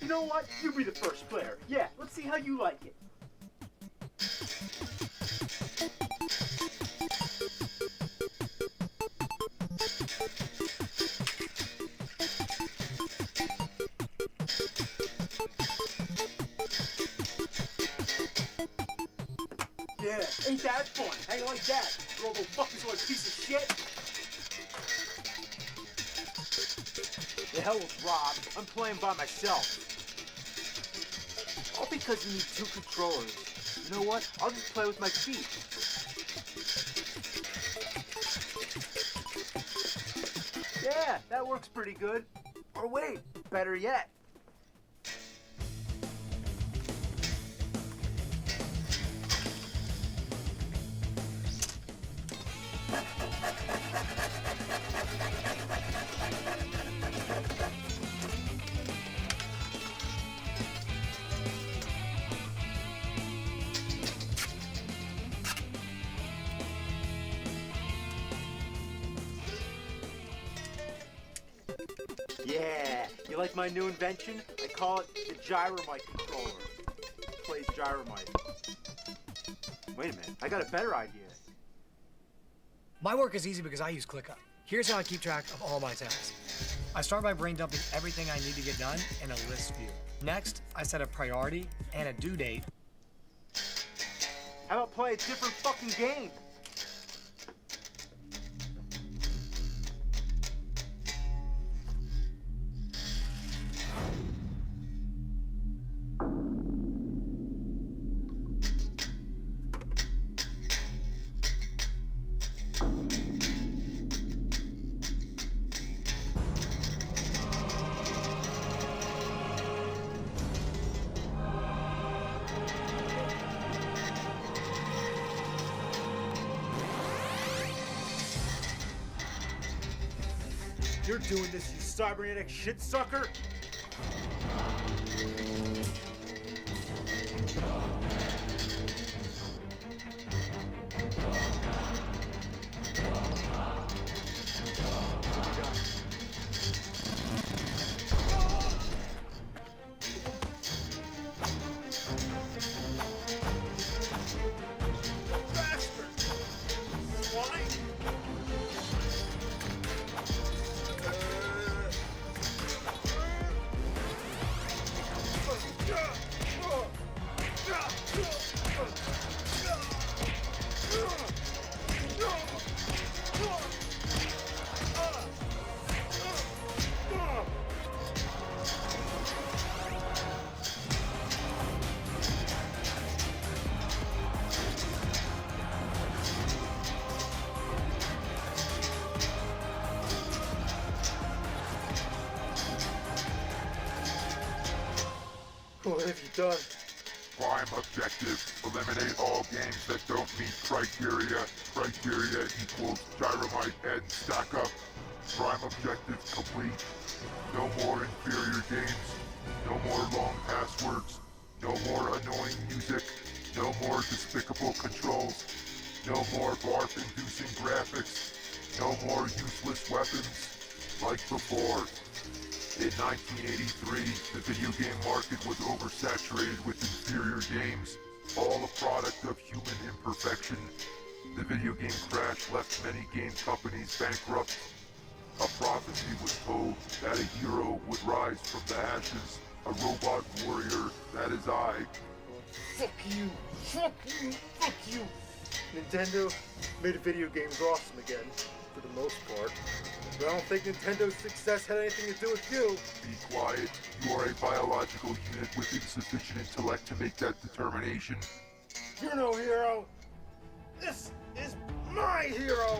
You know what? You be the first player. Yeah, let's see how you like it. Yeah, ain't that fun? How you like that? Robo fuckers like a piece of shit? The hell with Rob. I'm playing by myself. All because you need two controllers. You know what? I'll just play with my feet. Yeah, that works pretty good. Or wait, better yet. Yeah, you like my new invention? I call it the Gyromite controller. It plays Gyromite. Wait a minute, I got a better idea.
My work is easy because I use ClickUp. Here's how I keep track of all my tasks. I start by brain dumping everything I need to get done in a list view. Next, I set a priority and a due date.
How about play a different fucking game? You're doing this, you cybernetic shit sucker! What have you done?
prime objective. Eliminate all games that don't meet criteria. Criteria equals gyromite and stack up. Prime objective complete. No more inferior games. No more long passwords. No more annoying music. No more despicable controls. No more barf-inducing graphics. No more useless weapons. Like before. In 1983, the video game market was oversaturated with inferior games, all a product of human imperfection. The video game crash left many game companies bankrupt. A prophecy was told that a hero would rise from the ashes, a robot warrior, that is I.
Fuck you! Fuck you! Fuck you! Nintendo made video games awesome again, for the most part. But I don't think Nintendo's success had anything to do with you.
Be quiet. You are a biological unit with insufficient intellect to make that determination.
You're no hero. This is my hero.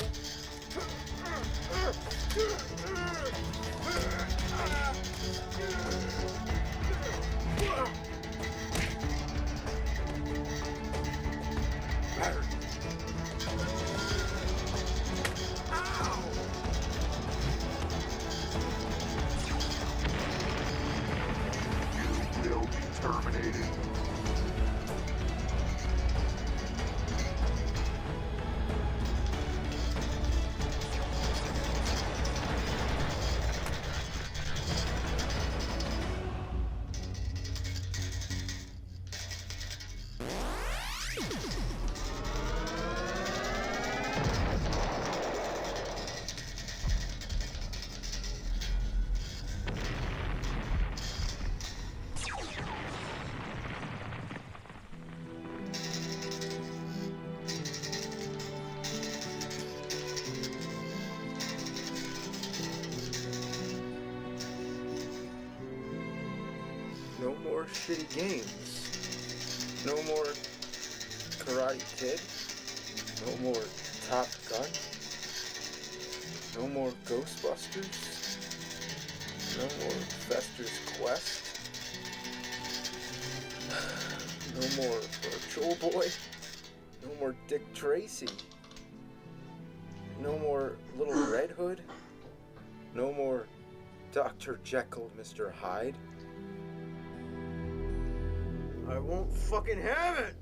You will be terminated.
No more shitty games. No more Karate Kid. No more Top Gun. No more Ghostbusters. No more Fester's Quest. No more Virtual Boy. No more Dick Tracy. No more Little Red Hood. No more Dr. Jekyll, Mr. Hyde. I won't fucking have it!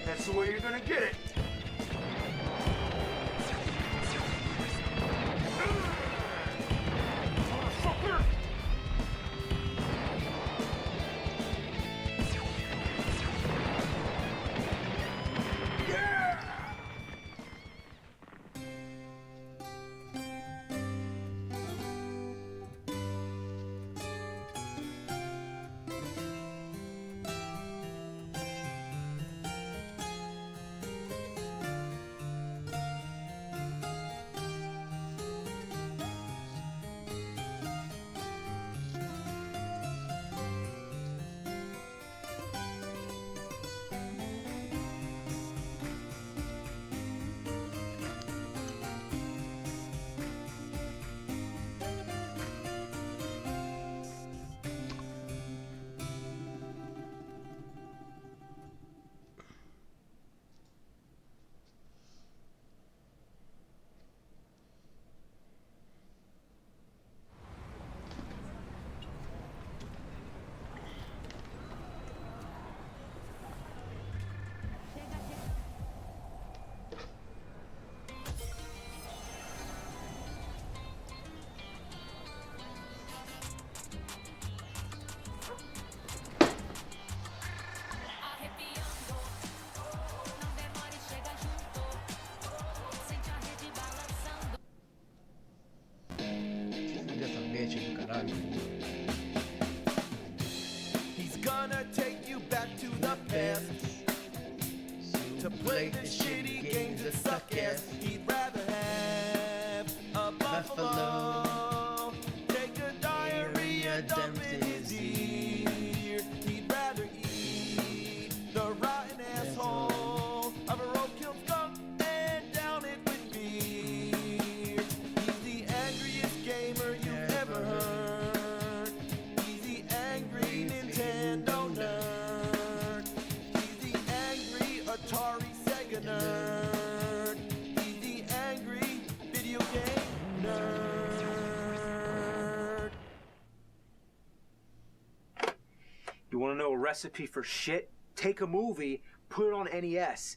That's the way you're gonna get it. Motherfucker! Yeah!
Dessa match do caralho.
play the shitty games that suck ass. He'd rather have a buffalo take a diarrhea dump in his ear. He'd rather eat the rotten asshole of a roadkill skunk and down it with beer. He's the angriest gamer you've ever heard. He's the angry Nintendo nerd. He's the angry Atari Sega nerd. He's the angry video game nerd.
You want to know a recipe for shit? Take a movie, put it on NES,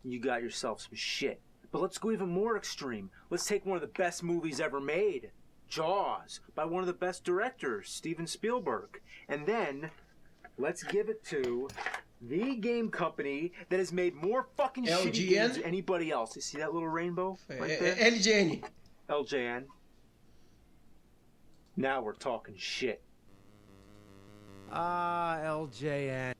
and you got yourself some shit. But let's go even more extreme. Let's take one of the best movies ever made, Jaws, by one of the best directors, Steven Spielberg. And then, let's give it to the game company that has made more fucking shitty games than anybody else. You see that little rainbow right there?
LJN.
LJN. Now we're talking shit.
LJN.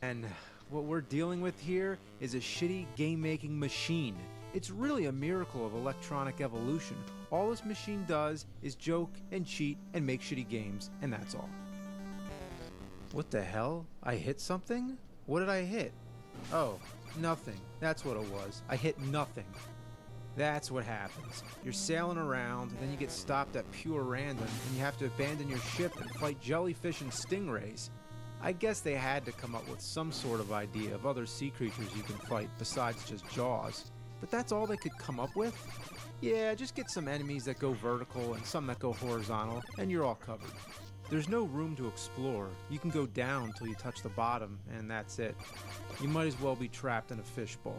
And what we're dealing with here is a shitty game-making machine. It's really a miracle of electronic evolution. All this machine does is joke and cheat and make shitty games, and that's all. What the hell? I hit something? What did I hit? Oh, nothing. That's what it was. I hit nothing. That's what happens. You're sailing around, and then you get stopped at pure random, and you have to abandon your ship and fight jellyfish and stingrays. I guess they had to come up with some sort of idea of other sea creatures you can fight besides just Jaws. But that's all they could come up with? Yeah, just get some enemies that go vertical and some that go horizontal, and you're all covered. There's no room to explore. You can go down till you touch the bottom, and that's it. You might as well be trapped in a fishbowl.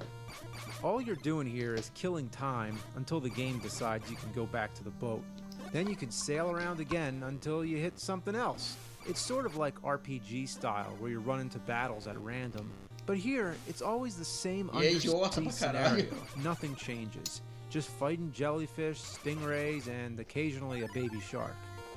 All you're doing here is killing time until the game decides you can go back to the boat. Then you can sail around again until you hit something else. It's sort of like RPG style, where you run into battles at random. But here, it's always the same undersea scenario. Nothing changes. Just fighting jellyfish, stingrays, and occasionally a baby shark.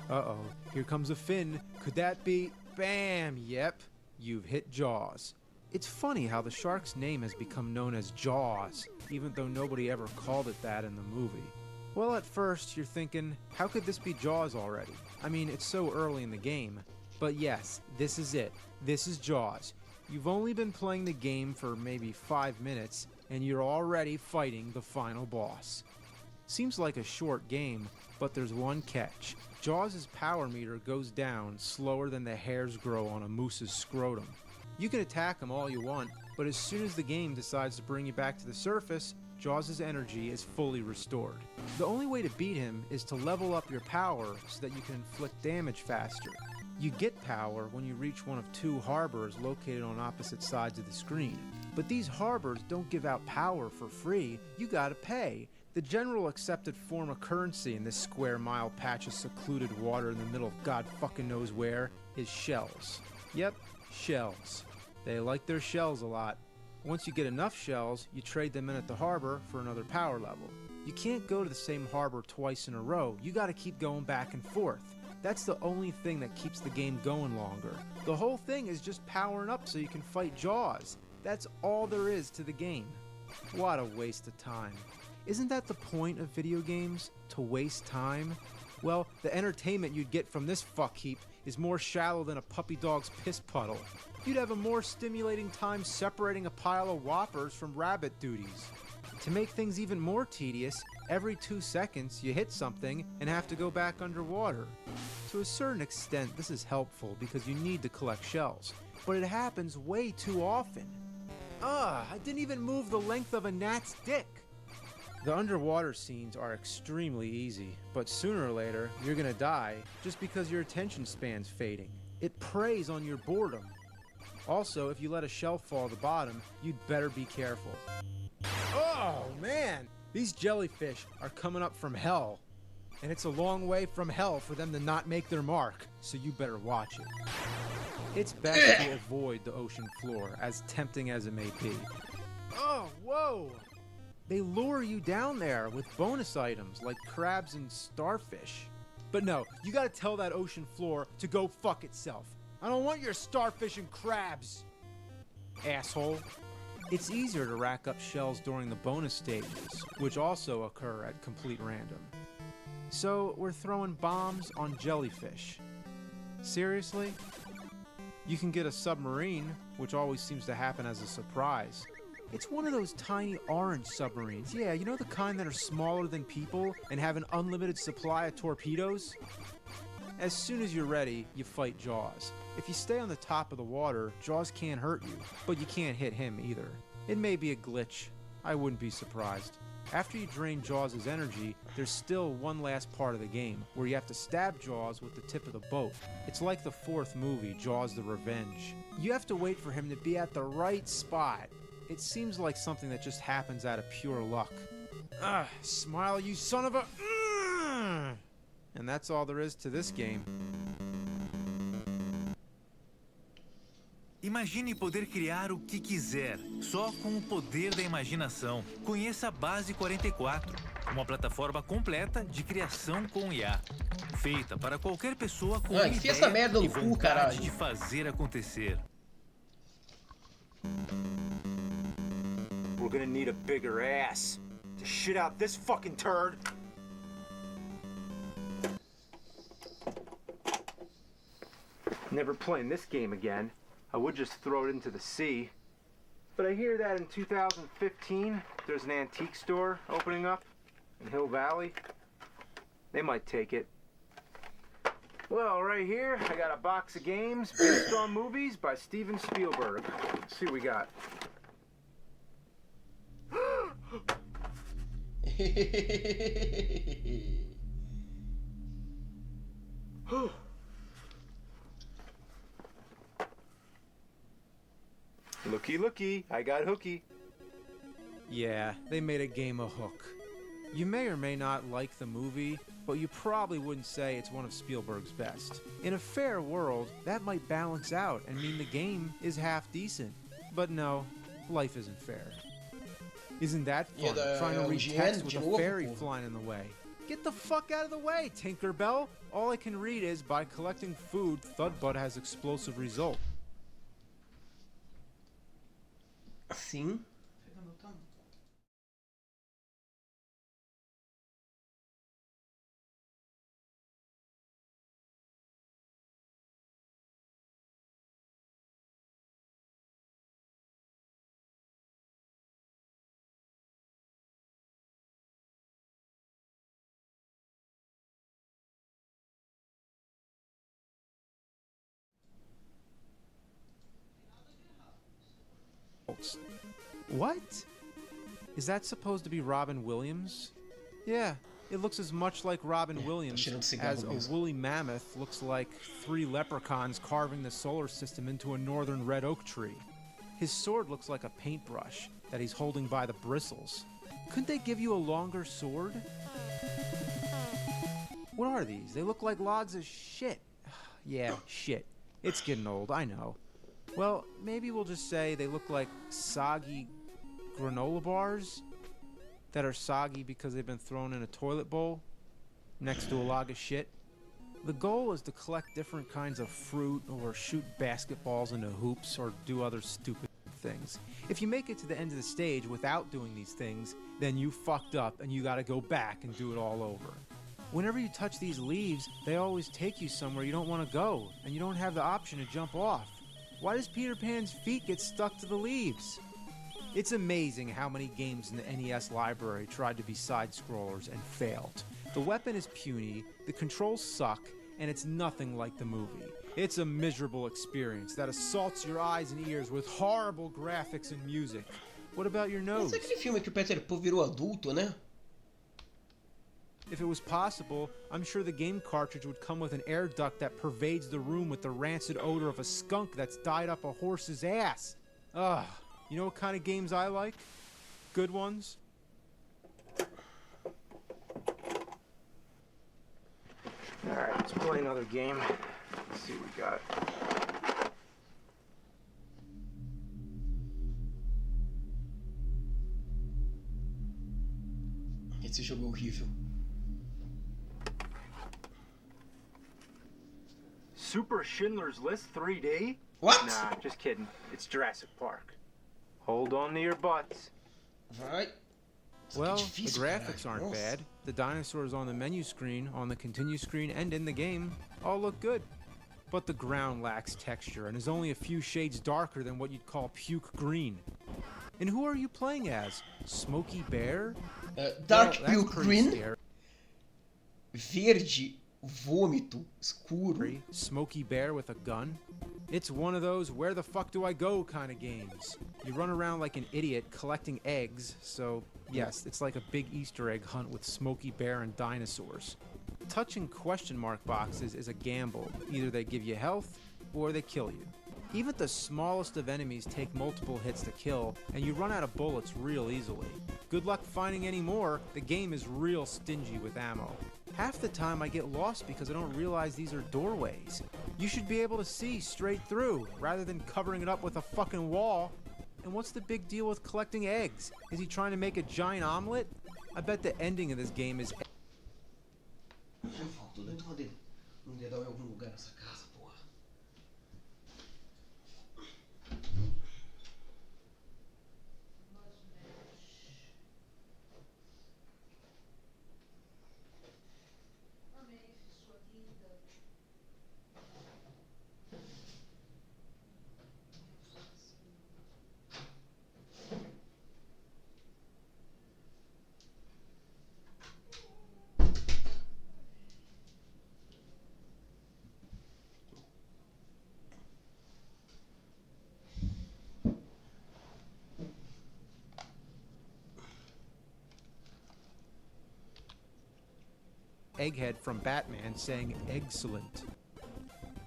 Uh-oh, here comes a fin. Could that be... Bam! Yep, you've hit Jaws. It's funny how the shark's name has become known as Jaws, even though nobody ever called it that in the movie. Well, at first, you're thinking, how could this be Jaws already? I mean, it's so early in the game. But yes, this is it. This is Jaws. You've only been playing the game for maybe 5 minutes, and you're already fighting the final boss. Seems like a short game, but there's one catch. Jaws' power meter goes down slower than the hairs grow on a moose's scrotum. You can attack him all you want, but as soon as the game decides to bring you back to the surface, Jaws' energy is fully restored. The only way to beat him is to level up your power so that you can inflict damage faster. You get power when you reach one of 2 harbors located on opposite sides of the screen. But these harbors don't give out power for free, you gotta pay. The general accepted form of currency in this square mile patch of secluded water in the middle of God fucking knows where is shells. Yep, shells. They like their shells a lot. Once you get enough shells, you trade them in at the harbor for another power level. You can't go to the same harbor twice in a row, you gotta keep going back and forth. That's the only thing that keeps the game going longer. The whole thing is just powering up so you can fight Jaws. That's all there is to the game. What a waste of time. Isn't that the point of video games? To waste time? Well, the entertainment you'd get from this fuck heap is more shallow than a puppy dog's piss puddle. You'd have a more stimulating time separating a pile of whoppers from rabbit duties. To make things even more tedious, every 2 seconds you hit something and have to go back underwater. To a certain extent, this is helpful because you need to collect shells, but it happens way too often. I didn't even move the length of a gnat's dick. The underwater scenes are extremely easy, but sooner or later, you're gonna die just because your attention span's fading. It preys on your boredom. Also, if you let a shell fall to the bottom, you'd better be careful. Oh, man! These jellyfish are coming up from hell. And it's a long way from hell for them to not make their mark, so you better watch it. It's best to avoid the ocean floor, as tempting as it may be. Oh, whoa! They lure you down there with bonus items like crabs and starfish. But no, you gotta tell that ocean floor to go fuck itself. I don't want your starfish and crabs, asshole. It's easier to rack up shells during the bonus stages, which also occur at complete random. So we're throwing bombs on jellyfish. Seriously? You can get a submarine, which always seems to happen as a surprise. It's one of those tiny orange submarines. Yeah, you know the kind that are smaller than people and have an unlimited supply of torpedoes? As soon as you're ready, you fight Jaws. If you stay on the top of the water, Jaws can't hurt you, but you can't hit him either. It may be a glitch. I wouldn't be surprised. After you drain Jaws' energy, there's still one last part of the game, where you have to stab Jaws with the tip of the boat. It's like the fourth movie, Jaws the Revenge. You have to wait for him to be at the right spot. It seems like something that just happens out of pure luck. Smile, you son of a... And that's all there is to this game.
Imagine poder criar o que quiser, só com o poder da imaginação. Conheça a Base 44, uma plataforma completa de criação com IA. Feita para qualquer pessoa com uma
enfia essa merda
ideia
no
e
cu,
vontade
caralho.
de fazer acontecer.
We're gonna need a bigger ass to shit out this fucking turd.
Never playing this game again. I would just throw it into the sea. But I hear that in 2015, there's an antique store opening up in Hill Valley. They might take it. Well, right here, I got a box of games based on movies by Steven Spielberg. Let's see what we got. Looky, looky, I got hooky.
Yeah, they made a game of Hook. You may or may not like the movie, but you probably wouldn't say it's one of Spielberg's best. In a fair world, that might balance out and mean the game is half decent. But no, life isn't fair. Isn't that fun, trying to read text with a fairy flying in the way? Get the fuck out of the way, Tinkerbell! All I can read is, by collecting food, Thudbutt has explosive results.
Sim.
What? Is that supposed to be Robin Williams? Yeah, it looks as much like Robin Williams as a woolly mammoth looks like 3 leprechauns carving the solar system into a northern red oak tree. His sword looks like a paintbrush that he's holding by the bristles. Couldn't they give you a longer sword? What are these? They look like logs of shit. Yeah, shit. It's getting old, I know. Well, maybe we'll just say they look like soggy granola bars that are soggy because they've been thrown in a toilet bowl next to a log of shit. The goal is to collect different kinds of fruit or shoot basketballs into hoops or do other stupid things. If you make it to the end of the stage without doing these things, then you fucked up and you gotta go back and do it all over. Whenever you touch these leaves, they always take you somewhere you don't want to go, and you don't have the option to jump off. Why does Peter Pan's feet get stuck to the leaves? It's amazing how many games in the NES library tried to be side-scrollers and failed. The weapon is puny, the controls suck, and it's nothing like the movie. It's a miserable experience that assaults your eyes and ears with horrible graphics and music. What about your nose?
Esse é aquele filme que o Peter Pan virou adulto, né?
If it was possible, I'm sure the game cartridge would come with an air duct that pervades the room with the rancid odor of a skunk that's dyed up a horse's ass. Ugh. You know what kind of games I like? Good ones?
Alright, let's play another game. Let's see what we got.
Esse jogo é horrível.
Super Schindler's List 3D?
What?
Nah, just kidding. It's Jurassic Park. Hold on to your butts.
Vai.
Well, the
difícil,
graphics
caralho.
aren't
Nossa.
bad. The dinosaurs on the menu screen, on the continue screen, and in the game all look good. But the ground lacks texture and is only a few shades darker than what you'd call puke green. And who are you playing as? Smokey Bear?
Dark
Well, that's
Puke
pretty
Green.
scary.
Verde, vômito, escuro.
Smokey Bear with a gun? It's one of those where the fuck do I go kind of games. You run around like an idiot collecting eggs, so yes, it's like a big Easter egg hunt with Smokey Bear and dinosaurs. Touching question mark boxes is a gamble. Either they give you health or they kill you. Even the smallest of enemies take multiple hits to kill, and you run out of bullets real easily. Good luck finding any more, the game is real stingy with ammo. Half the time I get lost because I don't realize these are doorways. You should be able to see straight through, rather than covering it up with a fucking wall. And what's the big deal with collecting eggs? Is he trying to make a giant omelet? I bet the ending of this game is...
Faltou dentro um dedão em algum lugar nessa casa, porra.
Egghead from Batman saying excellent.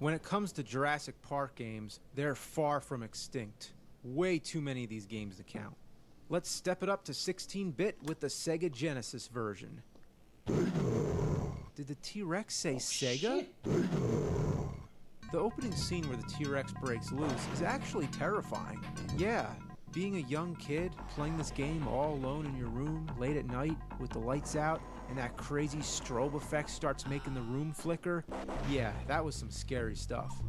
When it comes to Jurassic Park games, they're far from extinct. Way too many of these games to count. Let's step it up to 16-bit with the Sega Genesis version. Did the T-Rex say Sega? The opening scene where the T-Rex breaks loose is actually terrifying. Yeah, being a young kid, playing this game all alone in your room, late at night, with the lights out, and that crazy strobe effect starts making the room flicker, yeah, that was some scary stuff.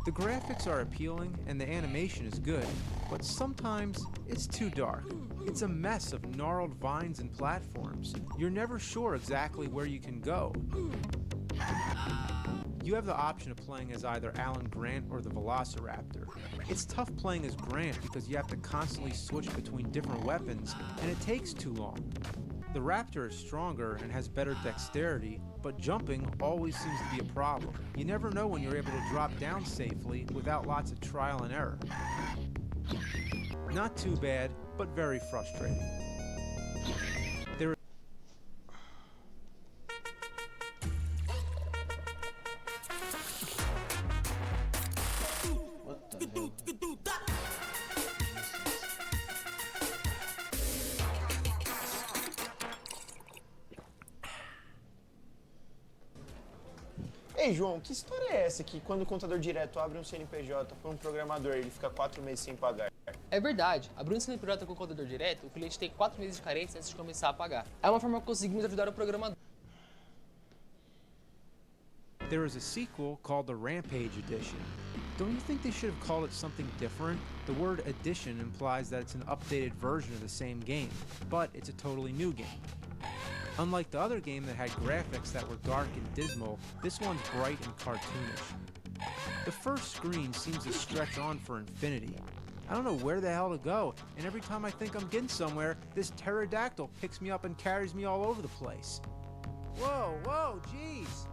The graphics are appealing and the animation is good, but sometimes it's too dark. It's a mess of gnarled vines and platforms. You're never sure exactly where you can go. You have the option of playing as either Alan Grant or the Velociraptor. It's tough playing as Grant because you have to constantly switch between different weapons, and it takes too long. The Raptor is stronger and has better dexterity, but jumping always seems to be a problem. You never know when you're able to drop down safely without lots of trial and error. Not too bad, but very frustrating.
Ei, João, que história é essa que quando o contador direto abre um CNPJ para um programador, ele fica 4 meses sem pagar?
É verdade. Abrindo um CNPJ com o contador direto, o cliente tem 4 meses de carência antes de começar a pagar. É uma forma que conseguimos ajudar o programador.
There is a sequel called the Rampage Edition. Don't you think they should have called it something different? The word edition implies that it's an updated version of the same game, but it's a totally new game. Unlike the other game that had graphics that were dark and dismal, this one's bright and cartoonish. The first screen seems to stretch on for infinity. I don't know where the hell to go, and every time I think I'm getting somewhere, this pterodactyl picks me up and carries me all over the place. Whoa, jeez!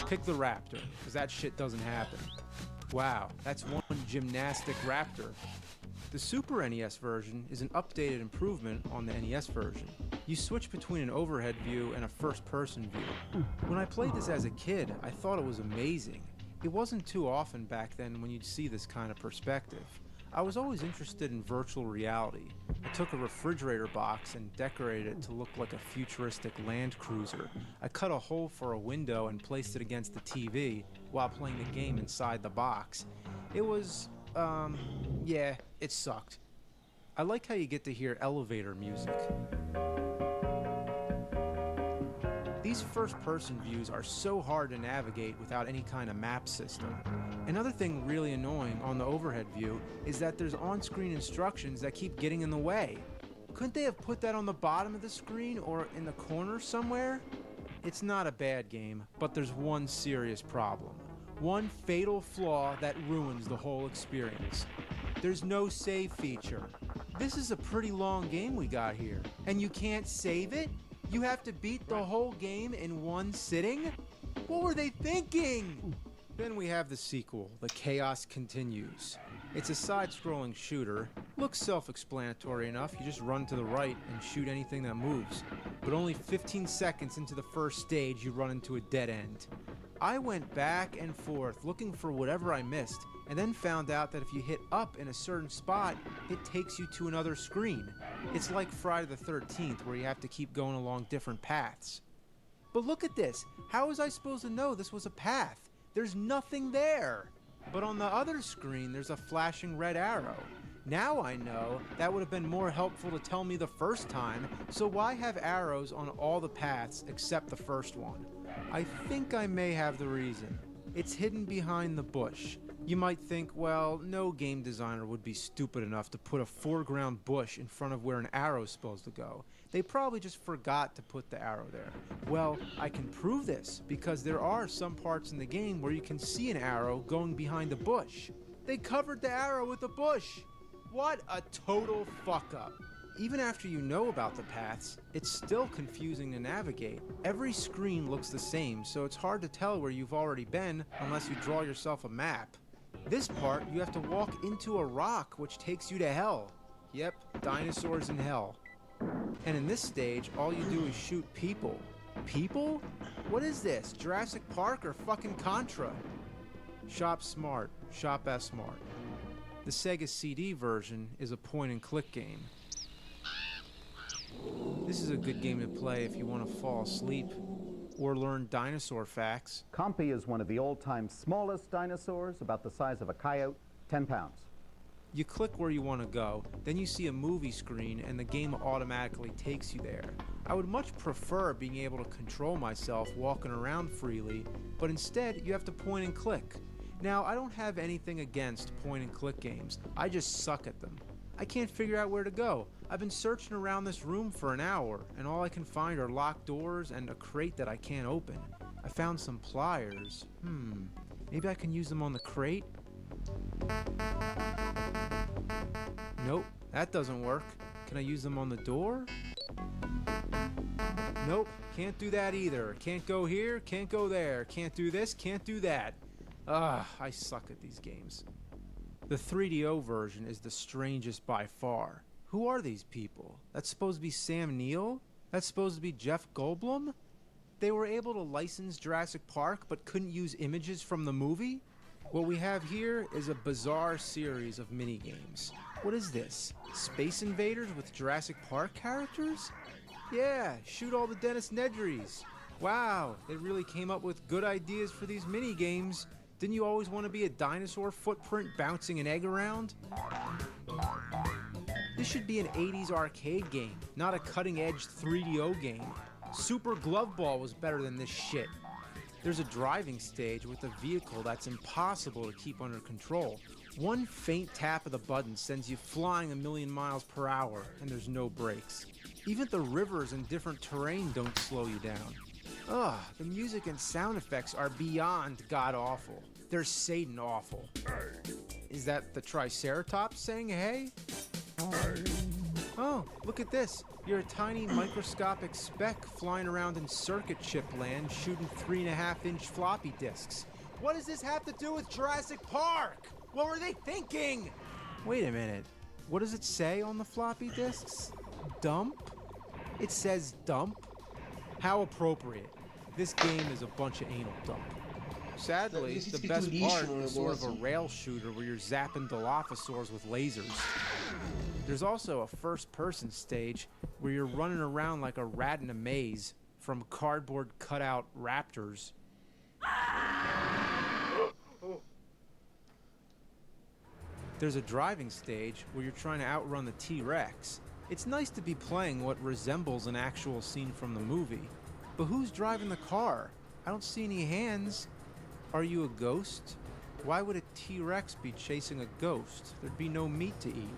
Pick the Raptor, because that shit doesn't happen. Wow, that's one gymnastic raptor. The Super NES version is an updated improvement on the NES version. You switch between an overhead view and a first-person view. When I played this as a kid, I thought it was amazing. It wasn't too often back then when you'd see this kind of perspective. I was always interested in virtual reality. I took a refrigerator box and decorated it to look like a futuristic Land Cruiser. I cut a hole for a window and placed it against the TV while playing the game inside the box. It was, yeah, it sucked. I like how you get to hear elevator music. These first-person views are so hard to navigate without any kind of map system. Another thing really annoying on the overhead view is that there's on-screen instructions that keep getting in the way. Couldn't they have put that on the bottom of the screen or in the corner somewhere? It's not a bad game, but there's one serious problem. One fatal flaw that ruins the whole experience. There's no save feature. This is a pretty long game we got here, and you can't save it? You have to beat the whole game in one sitting? What were they thinking? Then we have the sequel, The Chaos Continues. It's a side-scrolling shooter. Looks self-explanatory enough. You just run to the right and shoot anything that moves. But only 15 seconds into the first stage, you run into a dead end. I went back and forth looking for whatever I missed, and then found out that if you hit up in a certain spot, it takes you to another screen. It's like Friday the 13th, where you have to keep going along different paths. But look at this. How was I supposed to know this was a path? There's nothing there. But on the other screen, there's a flashing red arrow. Now I know that would have been more helpful to tell me the first time, so why have arrows on all the paths except the first one? I think I may have the reason. It's hidden behind the bush. You might think, well, no game designer would be stupid enough to put a foreground bush in front of where an arrow is supposed to go. They probably just forgot to put the arrow there. Well, I can prove this, because there are some parts in the game where you can see an arrow going behind the bush. They covered the arrow with a bush! What a total fuck-up. Even after you know about the paths, it's still confusing to navigate. Every screen looks the same, so it's hard to tell where you've already been unless you draw yourself a map. This part, you have to walk into a rock, which takes you to hell. Yep, dinosaurs in hell. And in this stage, all you do is shoot people. People? What is this, Jurassic Park or fucking Contra? Shop smart, shop S-smart. The Sega CD version is a point-and-click game. This is a good game to play if you want to fall asleep or learn dinosaur facts.
Compy is one of the all-time smallest dinosaurs, about the size of a coyote, 10 pounds.
You click where you want to go, then you see a movie screen and the game automatically takes you there. I would much prefer being able to control myself walking around freely, but instead you have to point and click. Now, I don't have anything against point and click games, I just suck at them. I can't figure out where to go. I've been searching around this room for an hour, and all I can find are locked doors and a crate that I can't open. I found some pliers. Maybe I can use them on the crate? Nope, that doesn't work. Can I use them on the door? Nope, can't do that either. Can't go here, can't go there. Can't do this, can't do that. I suck at these games. The 3DO version is the strangest by far. Who are these people? That's supposed to be Sam Neill? That's supposed to be Jeff Goldblum? They were able to license Jurassic Park but couldn't use images from the movie? What we have here is a bizarre series of minigames. What is this? Space Invaders with Jurassic Park characters? Yeah, shoot all the Dennis Nedrys. Wow, they really came up with good ideas for these minigames. Didn't you always want to be a dinosaur footprint bouncing an egg around? This should be an 80s arcade game, not a cutting-edge 3DO game. Super Glove Ball was better than this shit. There's a driving stage with a vehicle that's impossible to keep under control. One faint tap of the button sends you flying 1,000,000 miles per hour, and there's no brakes. Even the rivers and different terrain don't slow you down. The music and sound effects are beyond god-awful. They're Satan-awful. Is that the Triceratops saying hey? Oh, look at this. You're a tiny microscopic speck flying around in circuit chip land shooting 3.5-inch floppy disks. What does this have to do with Jurassic Park? What were they thinking? Wait a minute. What does it say on the floppy disks? Dump? It says dump? How appropriate. This game is a bunch of anal dump. Sadly, the best part is sort of a rail shooter where you're zapping Dilophosaurs with lasers. There's also a first-person stage where you're running around like a rat in a maze from cardboard cutout raptors. There's a driving stage where you're trying to outrun the T-Rex. It's nice to be playing what resembles an actual scene from the movie. But who's driving the car? I don't see any hands. Are you a ghost? Why would a T-Rex be chasing a ghost? There'd be no meat to eat.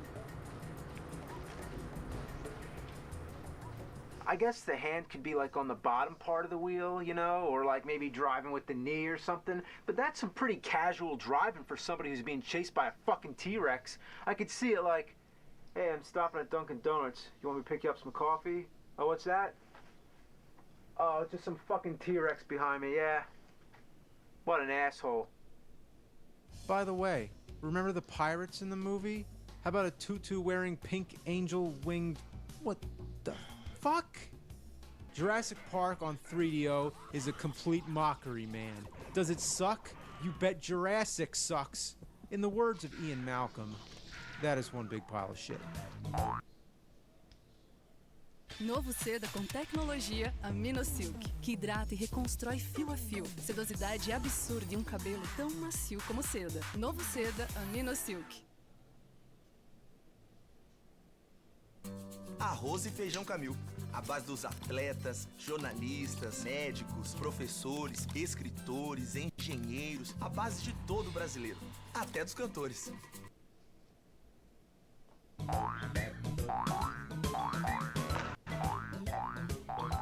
I guess the hand could be like on the bottom part of the wheel, you know, or like maybe driving with the knee or something. But that's some pretty casual driving for somebody who's being chased by a fucking T-Rex. I could see it like, hey, I'm stopping at Dunkin' Donuts. You want me to pick you up some coffee? Oh, what's that? Oh, it's just some fucking T-Rex behind me, yeah. What an asshole.
By the way, remember the pirates in the movie? How about a tutu-wearing pink angel-winged... What the fuck? Jurassic Park on 3DO is a complete mockery, man. Does it suck? You bet Jurassic sucks. In the words of Ian Malcolm, that is one big pile of shit.
Novo Seda com tecnologia AminoSilk, que hidrata e reconstrói fio a fio. Sedosidade absurda e um cabelo tão macio como seda. Novo Seda AminoSilk.
Arroz e feijão Camil. A base dos atletas, jornalistas, médicos, professores, escritores, engenheiros. A base de todo brasileiro. Até dos cantores.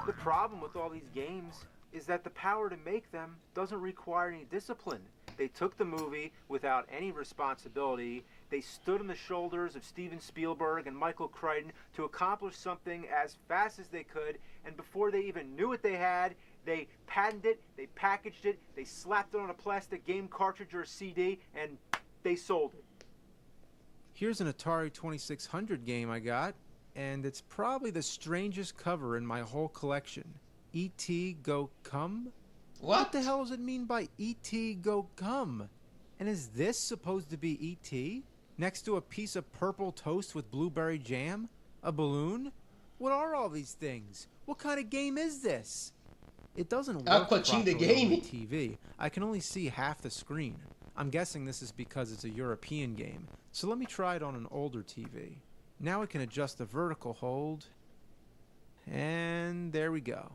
The problem with all these games is that the power to make them doesn't require any discipline. They took the movie without any responsibility. They stood on the shoulders of Steven Spielberg and Michael Crichton to accomplish something as fast as they could, and before they even knew what they had, they patented it, they packaged it, they slapped it on a plastic game cartridge or a CD, and they sold it.
Here's an Atari 2600 game I got, and it's probably the strangest cover in my whole collection. E.T. Go Come? What the hell does it mean by E.T. Go Come? And is this supposed to be E.T.? Next to a piece of purple toast with blueberry jam? A balloon? What are all these things? What kind of game is this? It doesn't work properly on the TV. I can only see half the screen. I'm guessing this is because it's a European game. So let me try it on an older TV. Now we can adjust the vertical hold. And there we go.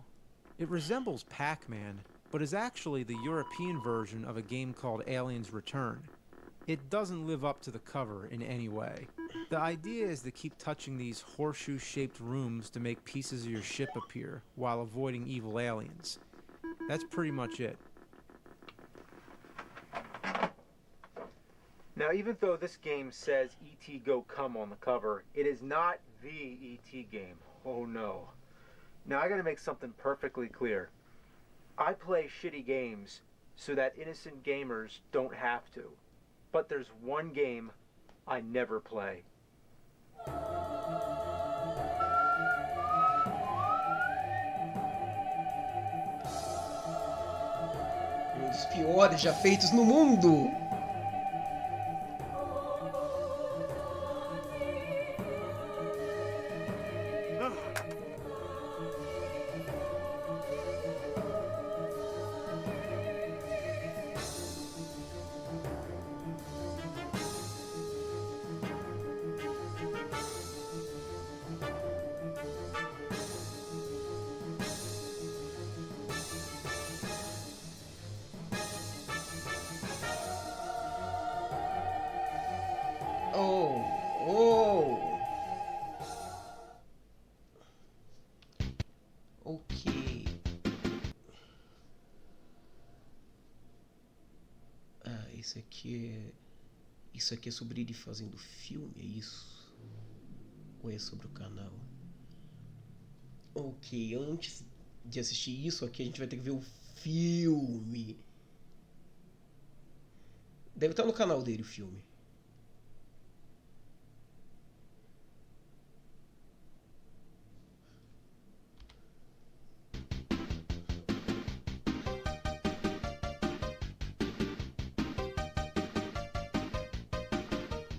It resembles Pac-Man, but is actually the European version of a game called Aliens Return. It doesn't live up to the cover in any way. The idea is to keep touching these horseshoe-shaped rooms to make pieces of your ship appear while avoiding evil aliens. That's pretty much it.
Now, even though this game says E.T. Go Come on the cover, it is not the E.T. game. Oh no. Now, I gotta make something perfectly clear. I play shitty games so that innocent gamers don't have to. But there's one game I never play.
Um dos piores já feitos no mundo. Ok. Ah, isso aqui é sobre ele fazendo filme, é isso? Ou é sobre o canal? Ok, antes de assistir isso aqui a gente vai ter que ver o filme. Deve estar no canal dele o filme.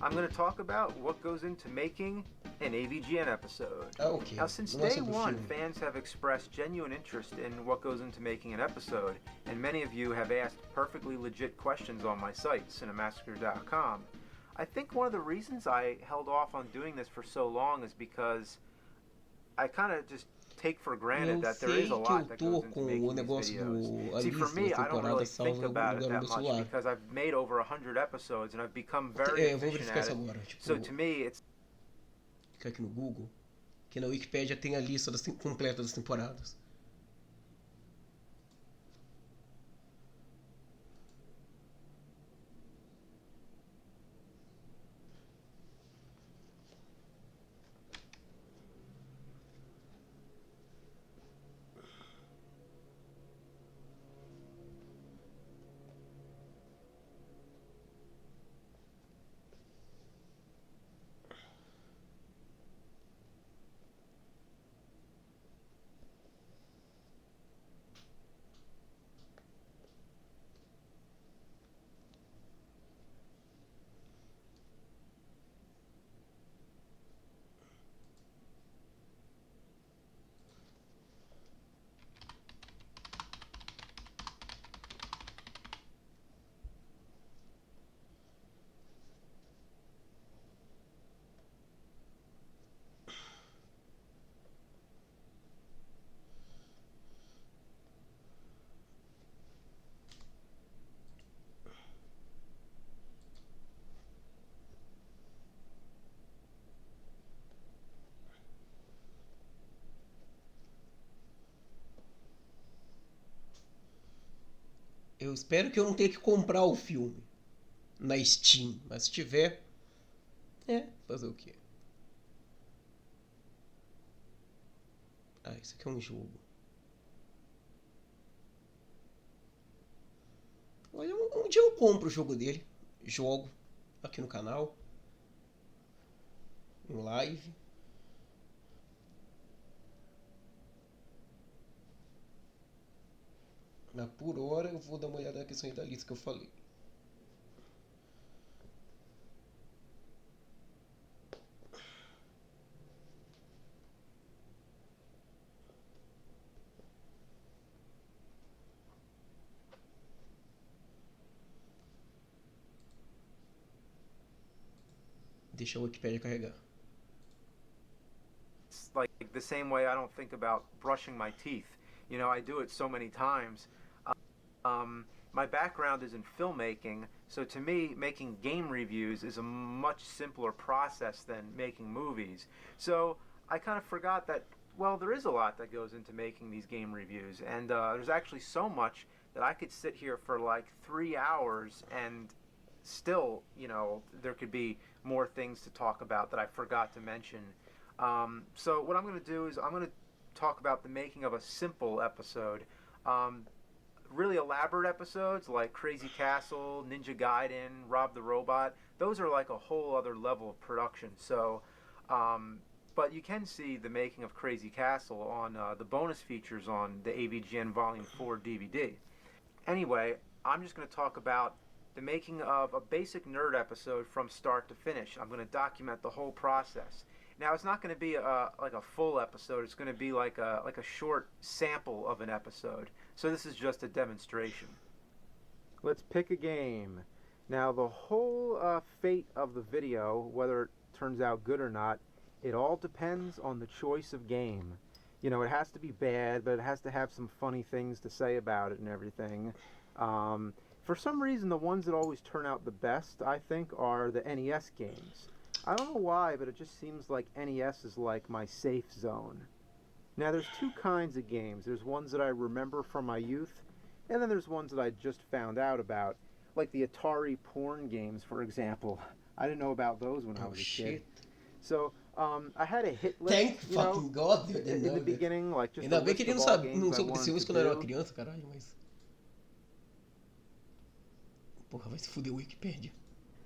I'm going to talk about what goes into making an AVGN episode.
Okay.
Now, since day one, fans have expressed genuine interest in what goes into making an episode, and many of you have asked perfectly legit questions on my site, cinemassacre.com. I think one of the reasons I held off on doing this for so long is because I kind of just take for
Eu
granted that there
sei
is a
que eu
lot that
tô
goes into
com
making
o
these
negócio
videos.
do
See, for
lista
me,
das
I don't really
temporadas
think
salvas no
about it
lugar no
that
meu
much
celular.
because I've made over 100 episodes and I've become very
Eu vou
efficient
verificar
at
isso
it.
agora. Tipo,
So to me, it's
clicar aqui no Google, que na Wikipédia tem a lista completa das temporadas. Eu espero que eu não tenha que comprar o filme na Steam, mas se tiver, fazer o quê? Ah, isso aqui é um jogo. Olha, um dia eu compro o jogo dele, jogo aqui no canal, em live. Mas por hora eu vou dar uma olhada na questão aí da lista que eu falei. Deixa a Wikipedia carregar.
It's like the same way I don't think about brushing my teeth. You know, I do it so many times. My background is in filmmaking, so to me, making game reviews is a much simpler process than making movies. So I kind of forgot that, well, there is a lot that goes into making these game reviews, and there's actually so much that I could sit here for like 3 hours and still, you know, there could be more things to talk about that I forgot to mention. So what I'm going to do is I'm going to talk about the making of a simple episode. Really elaborate episodes like Crazy Castle, Ninja Gaiden, Rob the Robot, those are like a whole other level of production. So, but you can see the making of Crazy Castle on the bonus features on the AVGN Volume 4 DVD. Anyway, I'm just going to talk about the making of a basic nerd episode from start to finish. I'm going to document the whole process. Now, it's not going to be like a full episode. It's going to be like a short sample of an episode. So this is just a demonstration. Let's pick a game. Now, the whole fate of the video, whether it turns out good or not, it all depends on the choice of game. You know, it has to be bad, but it has to have some funny things to say about it and everything. For some reason, the ones that always turn out the best, I think, are the NES games. I don't know why, but it just seems like NES is like my safe zone. Now, there's two kinds of games. There's ones that I remember from my youth, and then there's ones that I just found out about, like the Atari porn games, for example. I didn't know about those when I was a kid. So, I had a hit list,
Thank fucking God, you didn't
in
know
the
that.
beginning, like just
Ainda
a
bem que
list
ele
of all games
não
I
soube desse
wanted
isso
to
quando eu era
do.
criança, caralho, mas... Porra, vai se fuder o Wikipedia.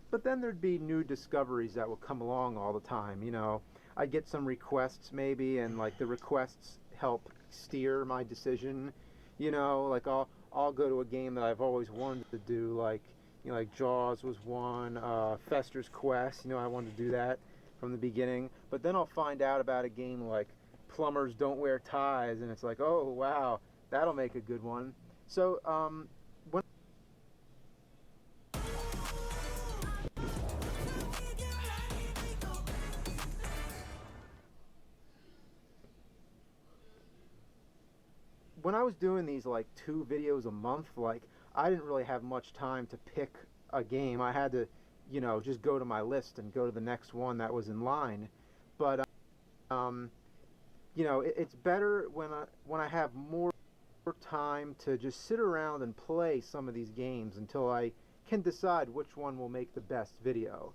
But then there'd be new discoveries that would come along all the time, you know. I'd get some requests maybe, and like the requests help steer my decision, you know, like I'll go to a game that I've always wanted to do, like, you know, like Jaws was one, Fester's Quest, you know, I wanted to do that from the beginning, but then I'll find out about a game like Plumbers Don't Wear Ties, and it's like, oh wow, that'll make a good one. So, when
when I was doing these like 2 videos a month, like I didn't really have much time to pick a game. I had to, you know, just go to my list and go to the next one that was in line. But you know, it's better when I have more time to just sit around and play some of these games until I can decide which one will make the best video.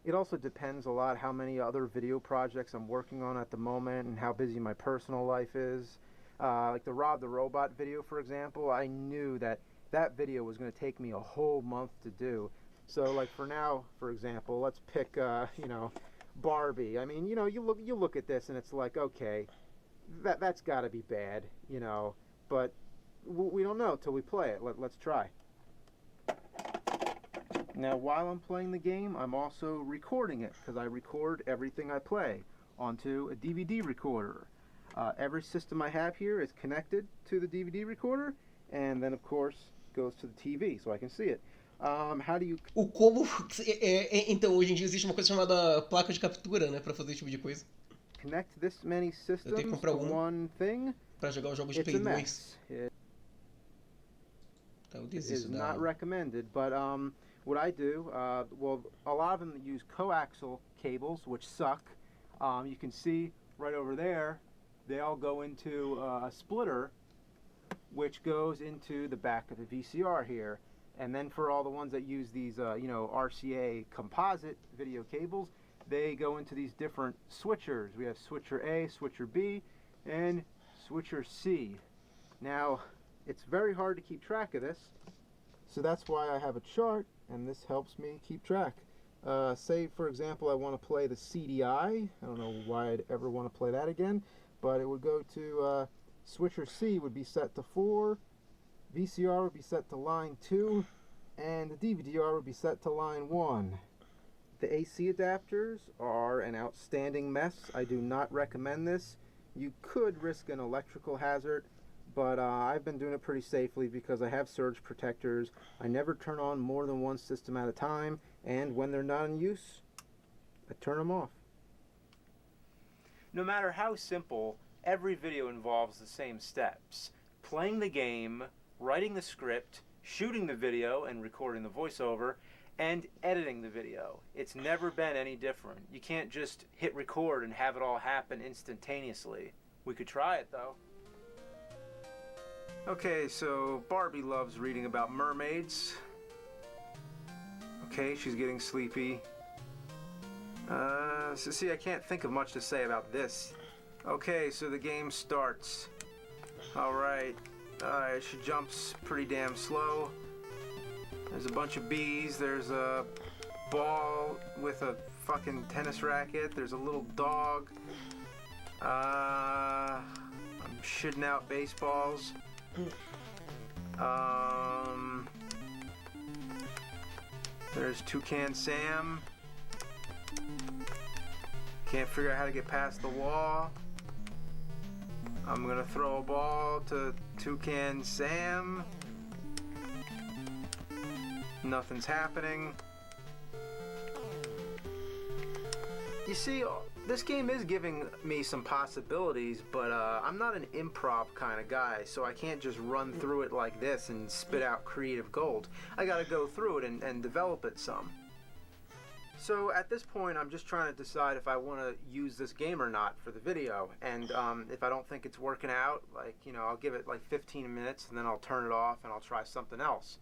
It also depends a lot how many other video projects I'm working on at the moment and how busy my personal life is. Like the Rob the Robot video, for example, I knew that video was going to take me a whole month to do. So like for now, for example, let's pick, you know, Barbie. I mean, you know, you look at this and it's like, okay, that's got to be bad, you know, but we don't know till we play it. Let's try. Now, while I'm playing the game, I'm also recording it, because I record everything I play onto a DVD recorder. Every system I have here is connected to the DVD recorder, and then, of course, goes to the TV, so I can see it. How do you...
O como... então, hoje em dia existe uma coisa chamada placa de captura, né? Pra fazer esse tipo de coisa.
Connect this many systems
Eu tenho que comprar
to one thing.
Pra jogar os jogos de
It's
Play
a
2.
mess.
Tá, eu
Is
desisto da...
not recommended, but what I do, well, a lot of them use coaxial cables, which suck. You can see right over there, they all go into a splitter, which goes into the back of the VCR here. And then for all the ones that use these, you know, RCA composite video cables, they go into these different switchers. We have switcher A, switcher B, and switcher C. Now, it's very hard to keep track of this, so that's why I have a chart, and this helps me keep track. Say, for example, I want to play the CDI. I don't know why I'd ever want to play that again, but it would go to switcher C would be set to 4, VCR would be set to line 2, and the DVD-R would be set to line 1. The AC adapters are an outstanding mess. I do not recommend this. You could risk an electrical hazard, but I've been doing it pretty safely because I have surge protectors. I never turn on more than one system at a time, and when they're not in use, I turn them off.
No matter how simple, every video involves the same steps. Playing the game, writing the script, shooting the video and recording the voiceover, and editing the video. It's never been any different. You can't just hit record and have it all happen instantaneously. We could try it though. Okay, so Barbie loves reading about mermaids. Okay, she's getting sleepy. So see, I can't think of much to say about this. Okay, so the game starts. Alright, she jumps pretty damn slow. There's a bunch of bees, there's a ball with a fucking tennis racket, there's a little dog. I'm shitting out baseballs. There's Toucan Sam. Can't figure out how to get past the wall. I'm gonna throw a ball to Toucan Sam. Nothing's happening. You see, this game is giving me some possibilities, but I'm not an improv kind of guy, so I can't just run through it like this and spit out creative gold. I gotta go through it and develop it some. So at this point, I'm just trying to decide if I want to use this game or not for the video. And if I don't think it's working out, like, you know, I'll give it like 15 minutes and then I'll turn it off and I'll try something else.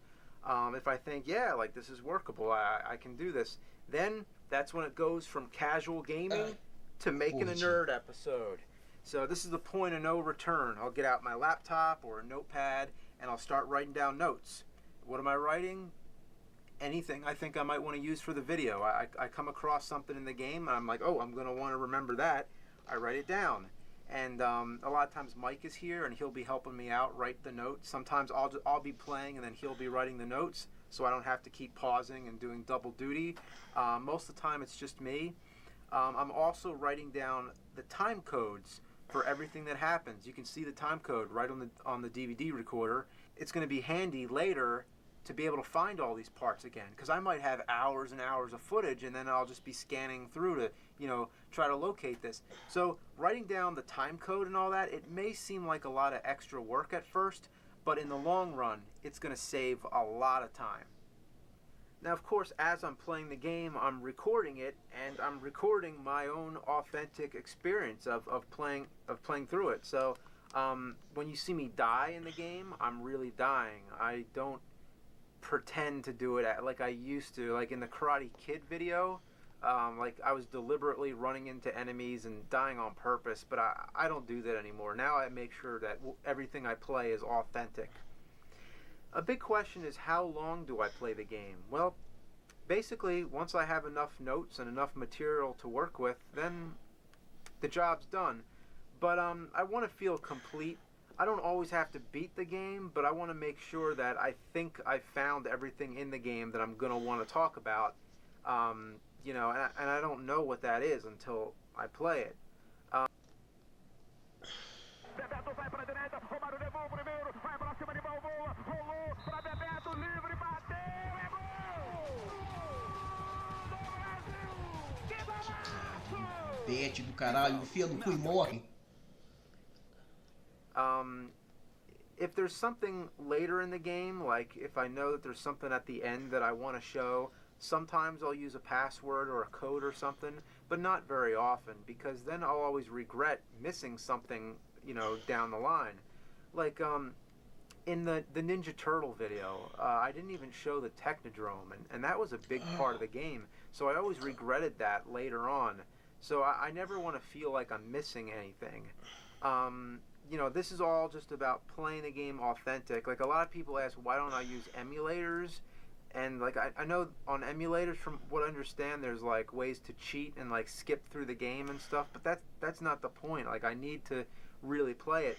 If I think, yeah, like this is workable, I can do this, then that's when it goes from casual gaming to making a nerd episode. So this is the point of no return. I'll get out my laptop or a notepad and I'll start writing down notes. What am I writing? Anything I think I might want to use for the video. I come across something in the game and I'm like, oh, I'm going to want to remember that. I write it down. And a lot of times Mike is here and he'll be helping me out write the notes. Sometimes I'll be playing and then he'll be writing the notes, so I don't have to keep pausing and doing double duty. Most of the time it's just me. I'm also writing down the time codes for everything that happens. You can see the time code right on the DVD recorder. It's going to be handy later to be able to find all these parts again, because I might have hours and hours of footage and then I'll just be scanning through to, you know, try to locate this. So writing down the time code and all that, it may seem like a lot of extra work at first, but in the long run, it's going to save a lot of time. Now, of course, as I'm playing the game, I'm recording it, and I'm recording my own authentic experience of playing through it. So when you see me die in the game, I'm really dying. I don't pretend to do it like I used to. Like in the Karate Kid video, like I was deliberately running into enemies and dying on purpose, but I don't do that anymore. Now I make sure that everything I play is authentic. A big question is, how long do I play the game? Well, basically, once I have enough notes and enough material to work with, then the job's done. But I want to feel complete. I don't always have to beat the game, but I want to make sure that I think I found everything in the game that I'm going to want to talk about. You know, and I don't know what that is until I play it.
Bete do caralho, enfia no cu e morre.
If there's something later in the game, like if I know that there's something at the end that I want to show, sometimes I'll use a password or a code or something, but not very often, because then I'll always regret missing something, you know, down the line. Like in the Ninja Turtle video, I didn't even show the Technodrome, and that was a big part of the game, so I always regretted that later on. So I never want to feel like I'm missing anything. You know, this is all just about playing the game authentic. Like, a lot of people ask, why don't I use emulators? And, like, I know on emulators, from what I understand, there's, like, ways to cheat and, like, skip through the game and stuff. But that's not the point. Like, I need to really play it.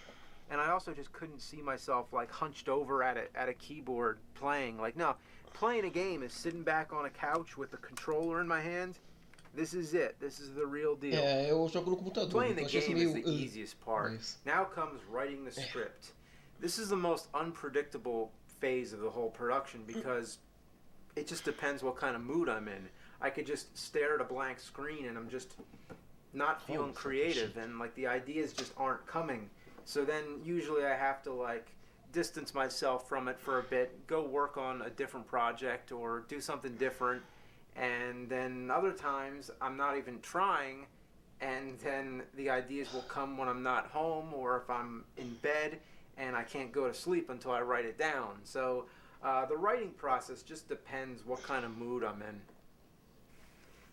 And I also just couldn't see myself, like, hunched over at a keyboard playing. Like, no, playing a game is sitting back on a couch with the controller in my hand. This is it. This is the real deal.
É, eu jogo no computador.
Playing the
Então,
game is the easiest part.
Mas...
Now comes writing the script. This is the most unpredictable phase of the whole production because it just depends what kind of mood I'm in. I could just stare at a blank screen and I'm just not feeling creative, and like the ideas just aren't coming. So then usually I have to like distance myself from it for a bit, go work on a different project or do something different. And then other times I'm not even trying, and then the ideas will come when I'm not home or if I'm in bed and I can't go to sleep until I write it down. So the writing process just depends what kind of mood I'm in.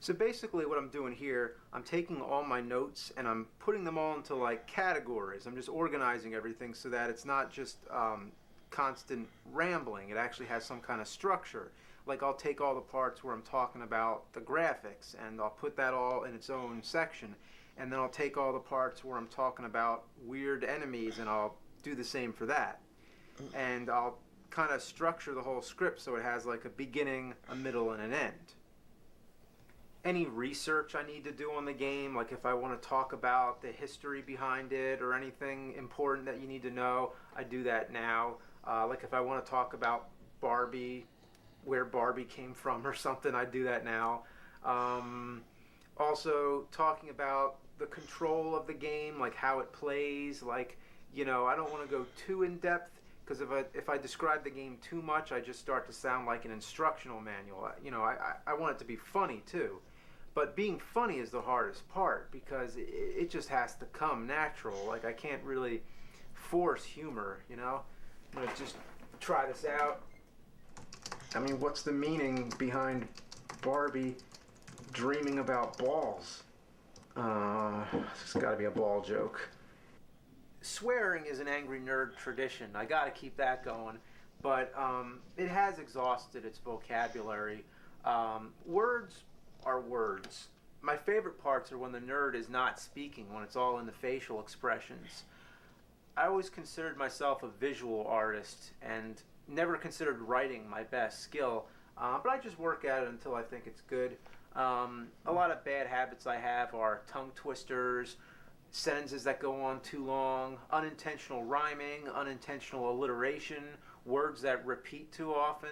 So basically what I'm doing here, I'm taking all my notes and I'm putting them all into like categories. I'm just organizing everything so that it's not just constant rambling. It actually has some kind of structure. Like, I'll take all the parts where I'm talking about the graphics and I'll put that all in its own section, and then I'll take all the parts where I'm talking about weird enemies and I'll do the same for that, and I'll kind of structure the whole script so it has like a beginning, a middle, and an end. Any research I need to do on the game, like if I want to talk about the history behind it or anything important that you need to know, I do that now. Like if I want to talk about Barbie, where Barbie came from or something, I do that now. Also talking about the control of the game, like how it plays, like, you know, I don't want to go too in depth because if I describe the game too much, I just start to sound like an instructional manual. You know, I want it to be funny too. But being funny is the hardest part because it just has to come natural. Like, I can't really force humor, you know? I'm going to just try this out. I mean, what's the meaning behind Barbie dreaming about balls? It's got to be a ball joke. Swearing is an angry nerd tradition. I got to keep that going. But it has exhausted its vocabulary. Words are words. My favorite parts are when the nerd is not speaking, when it's all in the facial expressions. I always considered myself a visual artist and never considered writing my best skill, but I just work at it until I think it's good. A lot of bad habits I have are tongue twisters, sentences that go on too long, unintentional rhyming, unintentional alliteration, words that repeat too often.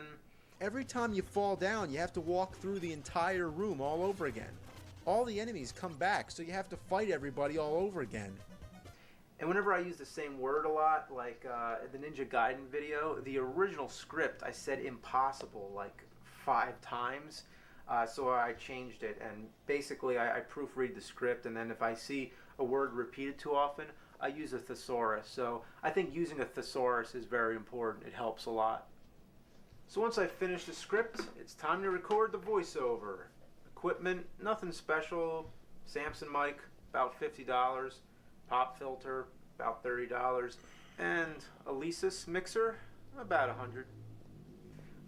Every time you fall down, you have to walk through the entire room all over again. all the enemies come back, so you have to fight everybody all over again.
And whenever I use the same word a lot, like the Ninja Gaiden video, the original script I said impossible like 5 times. So I changed it, and basically I proofread the script, and then if I see a word repeated too often, I use a thesaurus. So I think using a thesaurus is very important. It helps a lot. So once I finish the script, it's time to record the voiceover. Equipment, nothing special. Samson mic, about $50. Pop filter, about $30. And a Lesis mixer, about $100.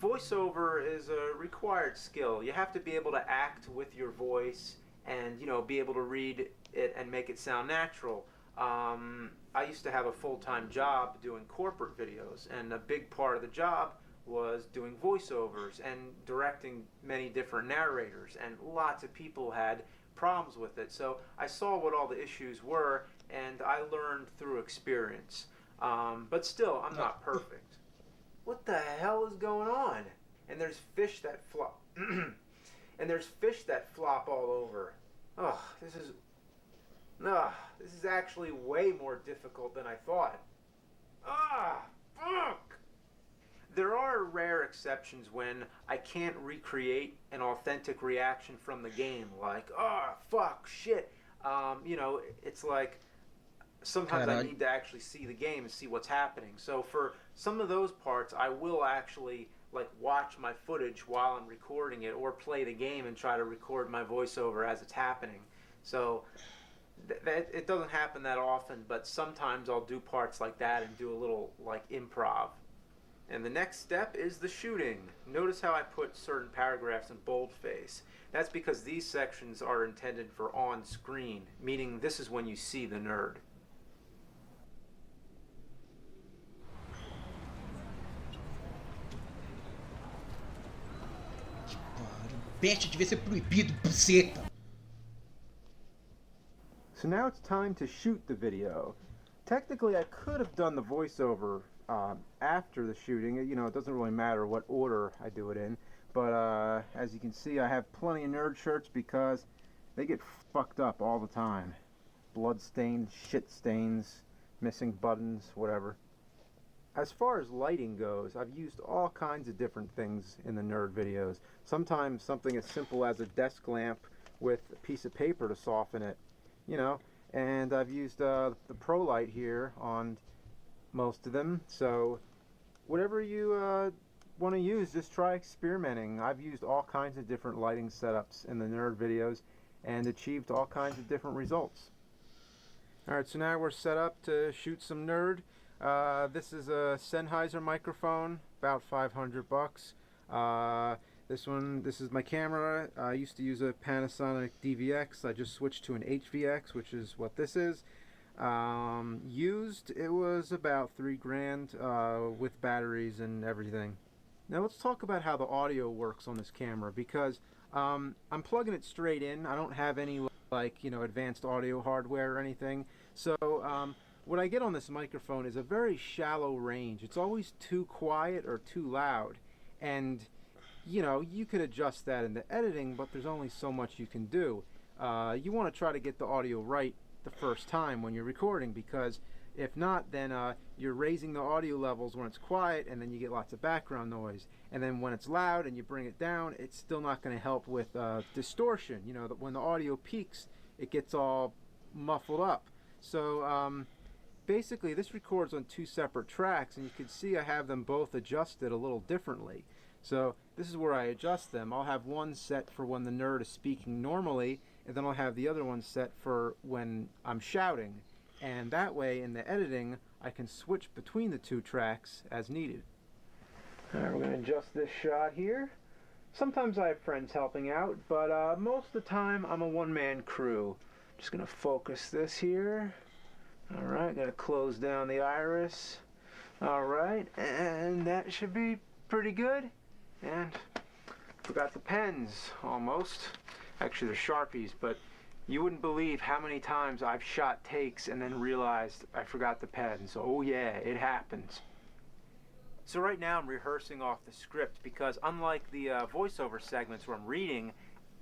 Voiceover is a required skill. You have to be able to act with your voice and, you know, be able to read it and make it sound natural. I used to have a full-time job doing corporate videos, and a big part of the job was doing voiceovers and directing many different narrators, and lots of people had problems with it. So I saw what all the issues were, and I learned through experience. But still, I'm not perfect. What the hell is going on? And there's fish that flop. And there's fish that flop all over. Ugh, this is actually way more difficult than I thought. Fuck! There are rare exceptions when I can't recreate an authentic reaction from the game, like, fuck, shit. You know, it's like, sometimes I need to actually see the game and see what's happening. So for some of those parts, I will actually like watch my footage while I'm recording it, or play the game and try to record my voiceover as it's happening. So it doesn't happen that often, but sometimes I'll do parts like that and do a little like improv. And the next step is the shooting. Notice how I put certain paragraphs in boldface. That's because these sections are intended for on-screen, meaning this is when you see the nerd.
Peste devia ser proibido, buceta!
So now it's time to shoot the video. Technically, I could have done the voiceover after the shooting. You know, it doesn't really matter what order I do it in. But as you can see, I have plenty of nerd shirts because they get fucked up all the time. Blood stains, shit stains, missing buttons, whatever. As far as lighting goes, I've used all kinds of different things in the nerd videos. Sometimes something as simple as a desk lamp with a piece of paper to soften it, you know. And I've used the Pro Light here on most of them. So whatever you want to use, just try experimenting. I've used all kinds of different lighting setups in the nerd videos and achieved all kinds of different results. Alright, so now we're set up to shoot some nerd. This is a Sennheiser microphone, about $500. This is my camera. I used to use a Panasonic DVX. I just switched to an HVX, which is what this is. Used, it was about $3,000 with batteries and everything. Now let's talk about how the audio works on this camera, because I'm plugging it straight in. I don't have any advanced audio hardware or anything. So what I get on this microphone is a very shallow range. It's always too quiet or too loud, and you know, you could adjust that in the editing, but there's only so much you can do. You want to try to get the audio right the first time when you're recording, because if not, then you're raising the audio levels when it's quiet, and then you get lots of background noise. And then when it's loud and you bring it down, it's still not going to help with distortion. You know, when the audio peaks, it gets all muffled up. So basically, this records on 2 separate tracks, and you can see I have them both adjusted a little differently. So this is where I adjust them. I'll have one set for when the nerd is speaking normally, and then I'll have the other one set for when I'm shouting. And that way, in the editing, I can switch between the 2 tracks as needed. Alright, we're going to adjust this shot here. Sometimes I have friends helping out, but most of the time I'm a one-man crew. Just going to focus this here. Alright, going to close down the iris. Alright, and that should be pretty good. And forgot the pens, almost. Actually, they're Sharpies, but you wouldn't believe how many times I've shot takes and then realized I forgot the pens. Oh yeah, it happens. So right now I'm rehearsing off the script, because unlike the voiceover segments where I'm reading,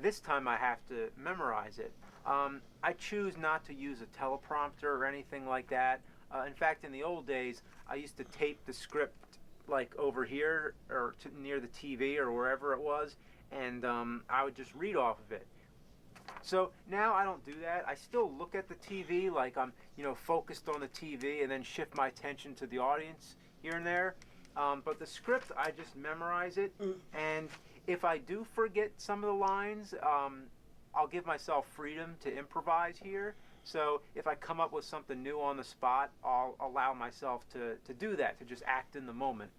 This time I have to memorize it. I choose not to use a teleprompter or anything like that. In fact, in the old days, I used to tape the script like over here or near the TV or wherever it was, and I would just read off of it. So now I don't do that. I still look at the TV like I'm, focused on the TV, and then shift my attention to the audience here and there. But the script, I just memorize it, and if I do forget some of the lines, I'll give myself freedom to improvise here. So if I come up with something new on the spot, I'll allow myself to do that, to just act in the moment.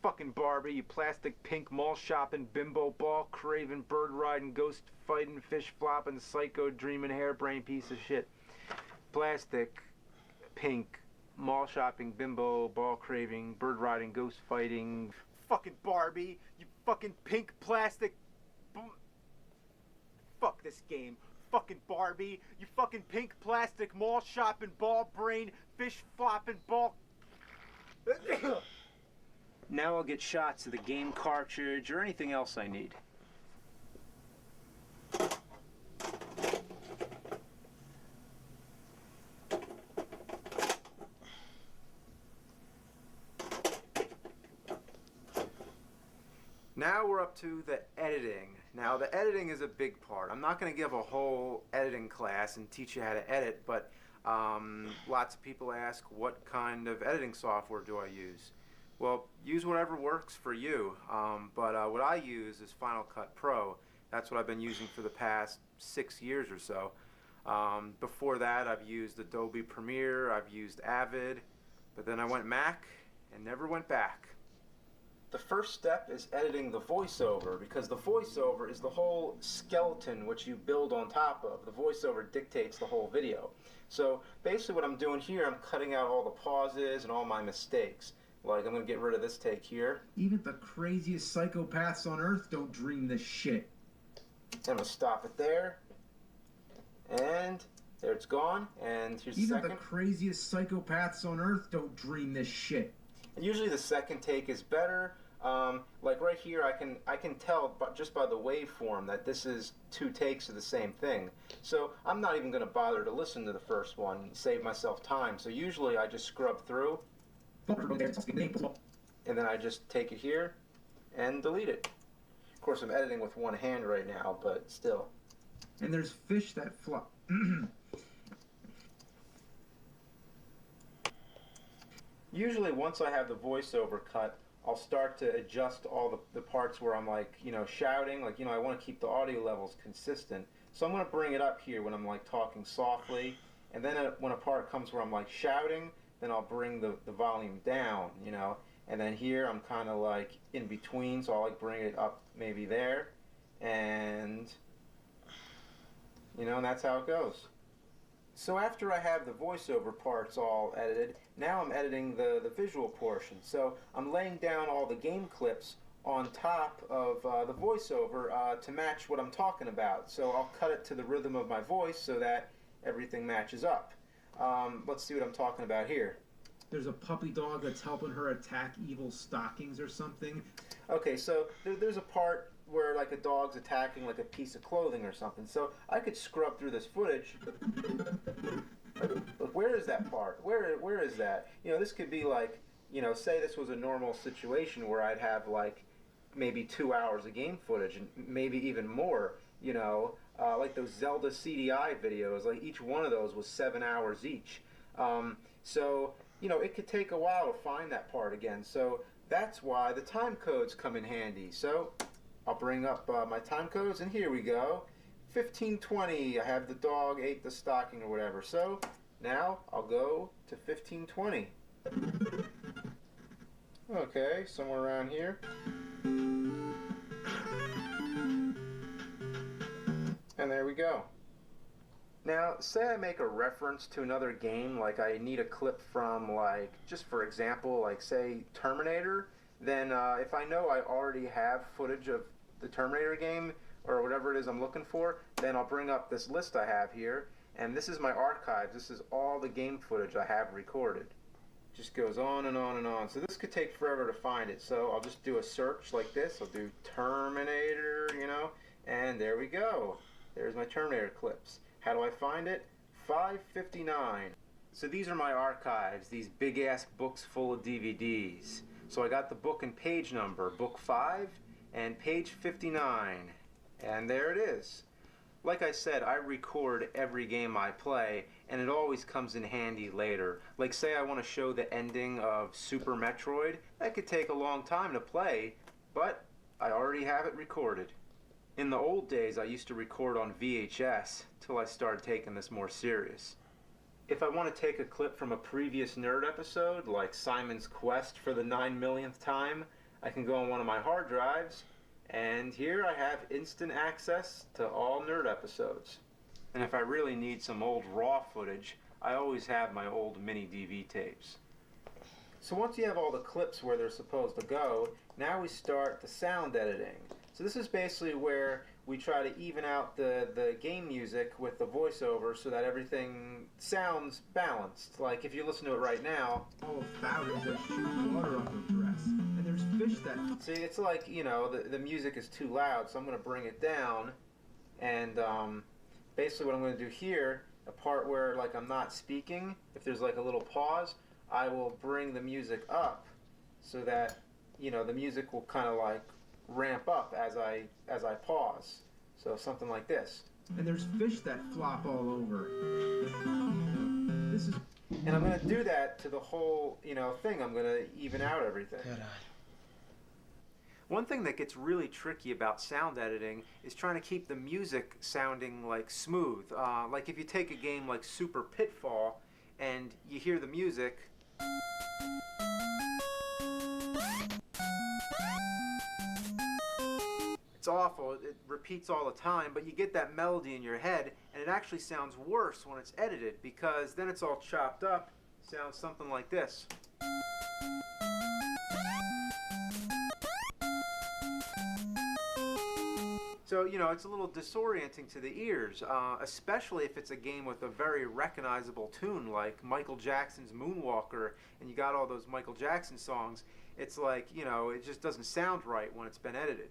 Fucking Barbie, you plastic pink mall shopping bimbo ball craving bird riding ghost fighting fish flopping psycho dreaming harebrained piece of shit. Plastic pink mall shopping bimbo ball craving bird riding ghost fighting fucking Barbie, you fucking pink plastic fuck this game. Fucking Barbie, you fucking pink plastic mall shopping ball brain fish flopping ball. Now I'll get shots of the game cartridge or anything else I need. Now we're up to the editing. Now the editing is a big part. I'm not going to give a whole editing class and teach you how to edit, but lots of people ask, what kind of editing software do I use? Well, use whatever works for you, but what I use is Final Cut Pro. That's what I've been using for the past 6 years or so. Before that, I've used Adobe Premiere, I've used Avid, but then I went Mac and never went back. The first step is editing the voiceover, because the voiceover is the whole skeleton which you build on top of. The voiceover dictates the whole video. So basically what I'm doing here, I'm cutting out all the pauses and all my mistakes. Like, I'm going to get rid of this take here.
Even the craziest psychopaths on Earth don't dream this shit.
I'm going to stop it there. And there it's gone. And here's the second.
Even the craziest psychopaths on Earth don't dream this shit.
And usually the second take is better. Like right here, I can tell just by the waveform that this is 2 takes of the same thing. So I'm not even going to bother to listen to the first one and save myself time. So usually I just scrub through. And then I just take it here and delete it. Of course, I'm editing with one hand right now, but still.
And there's fish that fly.
Usually once I have the voiceover cut, I'll start to adjust all the parts where I'm like, shouting, like, I want to keep the audio levels consistent. So I'm going to bring it up here when I'm like talking softly, and then when a part comes where I'm like shouting, then I'll bring the volume down, and then here I'm kind of like in between, so I'll like bring it up maybe there, and and that's how it goes. So after I have the voiceover parts all edited, now I'm editing the visual portion. So I'm laying down all the game clips on top of the voiceover to match what I'm talking about. So I'll cut it to the rhythm of my voice so that everything matches up. Let's see what I'm talking about here.
There's a puppy dog that's helping her attack evil stockings or something.
Okay, so there's a part where like a dog's attacking like a piece of clothing or something. So I could scrub through this footage. Look, where is that part? Where is that? This could be like, say this was a normal situation where I'd have like maybe 2 hours of game footage and maybe even more, like those Zelda CDI videos, like each one of those was 7 hours each. So, it could take a while to find that part again. So that's why the time codes come in handy. So I'll bring up my time codes, and here we go. 1520, I have the dog ate the stocking or whatever. So now I'll go to 1520. Okay, somewhere around here. And there we go. Now, say I make a reference to another game, like I need a clip from, like, just for example, like, say, Terminator, then if I know I already have footage of the Terminator game, or whatever it is I'm looking for, then I'll bring up this list I have here, and this is my archive. This is all the game footage I have recorded. Just goes on and on and on. So this could take forever to find it, so I'll just do a search like this. I'll do Terminator, And there we go. There's my Terminator clips. How do I find it? 559. So these are my archives, these big ass books full of DVDs. So I got the book and page number, book 5 and page 59. And there it is. Like I said, I record every game I play, and it always comes in handy later. Like say I want to show the ending of Super Metroid, that could take a long time to play, but I already have it recorded. In the old days, I used to record on VHS, till I started taking this more serious. If I want to take a clip from a previous nerd episode, like Simon's Quest for the 9 millionth time, I can go on one of my hard drives, and here I have instant access to all nerd episodes. And if I really need some old raw footage, I always have my old mini DV tapes. So once you have all the clips where they're supposed to go, now we start the sound editing. So this is basically where we try to even out the game music with the voiceover so that everything sounds balanced. Like if you listen to it right now,
Oh, fountains that shoot water off of dress. And there's fish that...
See, it's like, you know, the music is too loud, so I'm going to bring it down. And basically what I'm going to do here, a part where like I'm not speaking, if there's like a little pause, I will bring the music up so that, you know, the music will kind of like ramp up as I pause. So something like this.
And there's fish that flop all over. This is...
And I'm going to do that to the whole, you know, thing. I'm going to even out everything. One thing that gets really tricky about sound editing is trying to keep the music sounding like smooth. Like if you take a game like Super Pitfall and you hear the music, it's awful. It repeats all the time, but you get that melody in your head, and it actually sounds worse when it's edited because then it's all chopped up. Sounds something like this. So, you know, it's a little disorienting to the ears, especially if it's a game with a very recognizable tune like Michael Jackson's Moonwalker, and you got all those Michael Jackson songs. It's like, you know, it just doesn't sound right when it's been edited.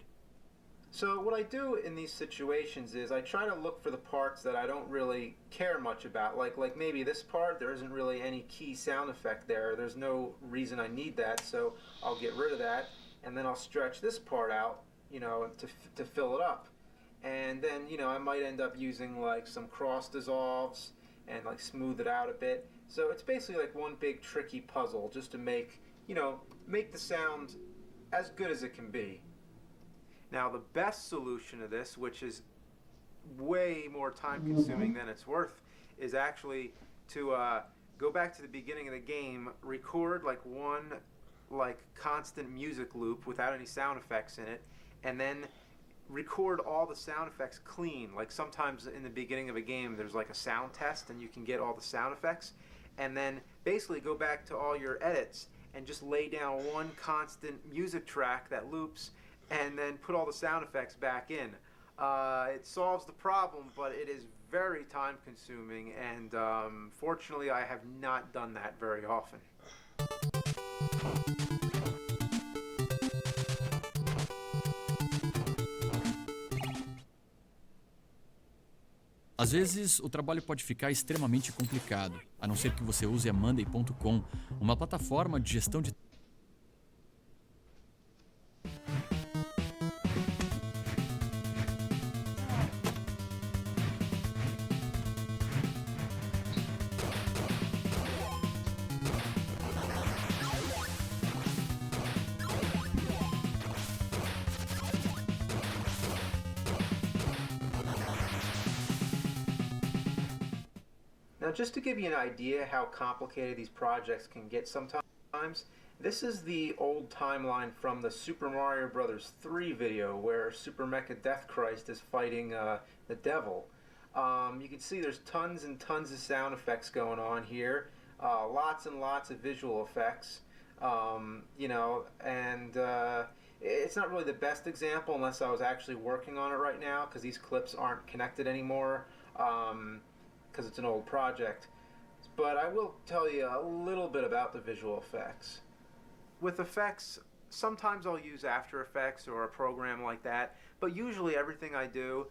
So what I do in these situations is I try to look for the parts that I don't really care much about. Like maybe this part, there isn't really any key sound effect there. There's no reason I need that, so I'll get rid of that. And then I'll stretch this part out, you know, to fill it up. And then, you know, I might end up using like some cross dissolves and like smooth it out a bit. So it's basically like one big tricky puzzle just to make, you know, make the sound as good as it can be. Now the best solution to this, which is way more time consuming than it's worth, is actually to go back to the beginning of the game, record like one like constant music loop without any sound effects in it, and then record all the sound effects clean. Like sometimes in the beginning of a game there's like a sound test and you can get all the sound effects, and then basically go back to all your edits and just lay down one constant music track that loops and then put all the sound effects back in. It solves the problem, but it is very time consuming, and fortunately I have not done that very often.
Às vezes, o trabalho pode ficar extremamente complicado, a não ser que você use a Monday.com, uma plataforma de gestão de...
Now, just to give you an idea how complicated these projects can get sometimes, this is the old timeline from the Super Mario Bros. 3 video where Super Mecha Death Christ is fighting the devil. You can see there's tons and tons of sound effects going on here, lots and lots of visual effects, you know, and it's not really the best example unless I was actually working on it right now, because these clips aren't connected anymore. Because it's an old project, but I will tell you a little bit about the visual effects. With effects, Sometimes I'll use After Effects or a program like that, but usually everything I do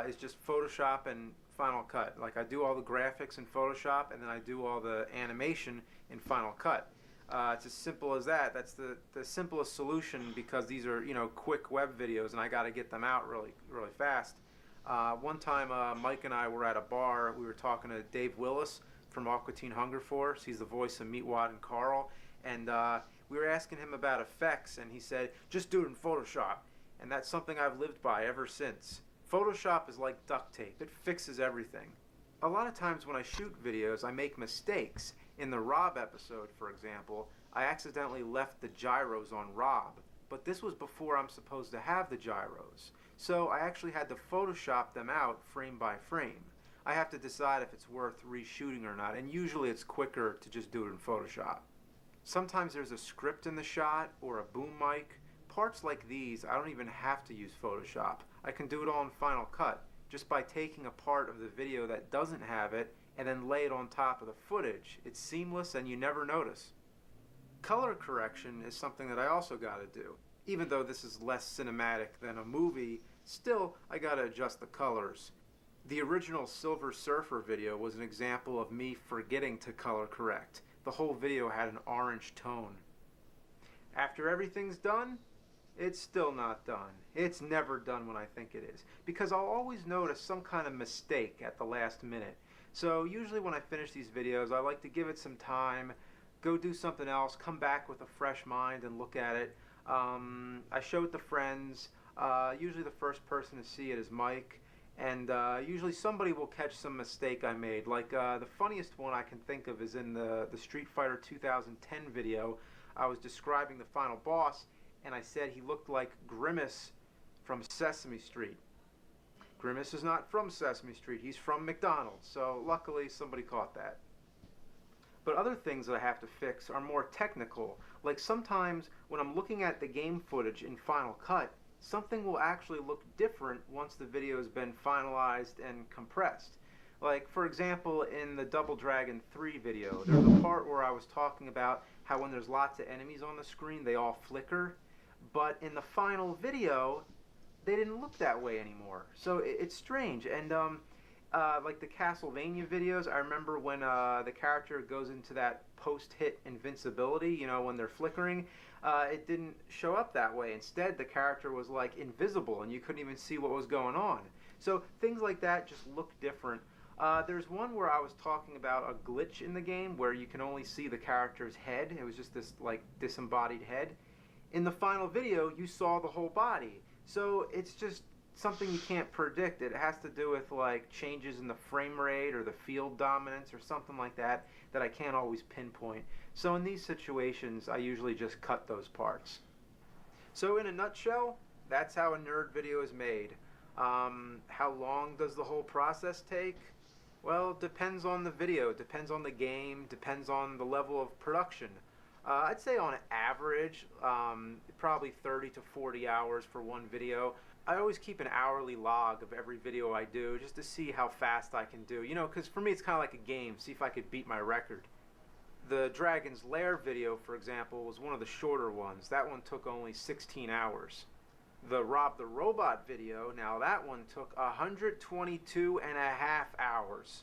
is just Photoshop and Final Cut. Like, I do all the graphics in Photoshop, and then I do all the animation in Final Cut. It's as simple as that. That's the simplest solution, because these are, you know, quick web videos, and I got to get them out really fast. One time, Mike and I were at a bar. We were talking to Dave Willis from Aqua Teen Hunger Force. He's the voice of Meatwad and Carl, and we were asking him about effects, and he said, just do it in Photoshop. And that's something I've lived by ever since. Photoshop is like duct tape. It fixes everything. A lot of times when I shoot videos, I make mistakes. In the Rob episode, for example, I accidentally left the gyros on Rob, but this was before I'm supposed to have the gyros. So I actually had to Photoshop them out frame by frame. I have to decide if it's worth reshooting or not, and usually it's quicker to just do it in Photoshop. Sometimes there's a script in the shot or a boom mic. Parts like these, I don't even have to use Photoshop. I can do it all in Final Cut, just by taking a part of the video that doesn't have it and then lay it on top of the footage. It's seamless and you never notice. Color correction is something that I also got to do. Even though this is less cinematic than a movie, still I got to adjust the colors. The original Silver Surfer video was an example of me forgetting to color correct. The whole video had an orange tone. After everything's done, it's still not done. It's never done when I think it is, because I'll always notice some kind of mistake at the last minute. So usually when I finish these videos, I like to give it some time, go do something else, come back with a fresh mind and look at it. I show it to friends. Usually the first person to see it is Mike, and usually somebody will catch some mistake I made. Like the funniest one I can think of is in the Street Fighter 2010 video. I was describing the final boss, and I said he looked like Grimace from Sesame Street. Grimace is not from Sesame Street, he's from McDonald's, so luckily somebody caught that. But other things that I have to fix are more technical. Like sometimes when I'm looking at the game footage in Final Cut, something will actually look different once the video has been finalized and compressed. Like, for example, in the Double Dragon 3 video, there's a part where I was talking about how when there's lots of enemies on the screen, they all flicker. But in the final video, they didn't look that way anymore. So it's strange. And like the Castlevania videos, I remember when the character goes into that post-hit invincibility, you know, when they're flickering, it didn't show up that way. Instead, the character was like invisible and you couldn't even see what was going on. So things like that just look different. There's one where I was talking about a glitch in the game where you can only see the character's head. It was just this like disembodied head. In the final video, you saw the whole body. So it's just something you can't predict. It has to do with like changes in the frame rate or the field dominance or something like that that I can't always pinpoint. So in these situations, I usually just cut those parts. So in a nutshell, that's how a nerd video is made. How long does the whole process take? Well, it depends on the video, it depends on the game, depends on the level of production. I'd say on average, probably 30 to 40 hours for one video. I always keep an hourly log of every video I do just to see how fast I can do. You know, because for me it's kind of like a game, see if I could beat my record. The Dragon's Lair video, for example, was one of the shorter ones. That one took only 16 hours. The Rob the Robot video, now that one took 122 and a half hours.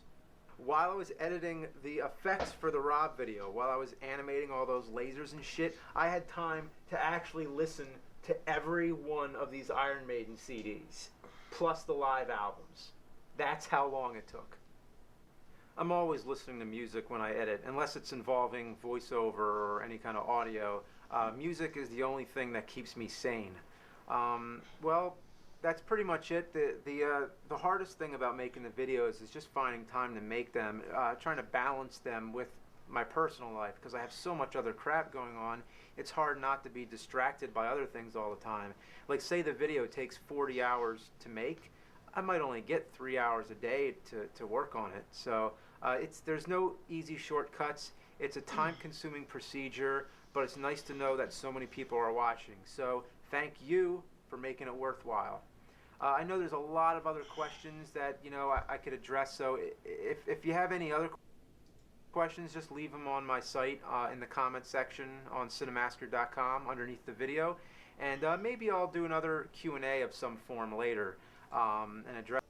While I was editing the effects for the Rob video, while I was animating all those lasers and shit, I had time to actually listen to every one of these Iron Maiden CDs, plus the live albums. That's how long it took. I'm always listening to music when I edit, unless it's involving voiceover or any kind of audio. Music is the only thing that keeps me sane. Well, that's pretty much it. The hardest thing about making the videos is just finding time to make them, trying to balance them with my personal life, because I have so much other crap going on. It's hard not to be distracted by other things all the time. Like, say the video takes 40 hours to make, I might only get 3 hours a day to work on it. So there's no easy shortcuts. It's a time-consuming procedure, but it's nice to know that so many people are watching. So thank you for making it worthwhile. I know there's a lot of other questions that, you know, I could address, so if you have any other questions, questions, just leave them on my site in the comment section on cinemaster.com underneath the video, and maybe I'll do another Q&A of some form later and address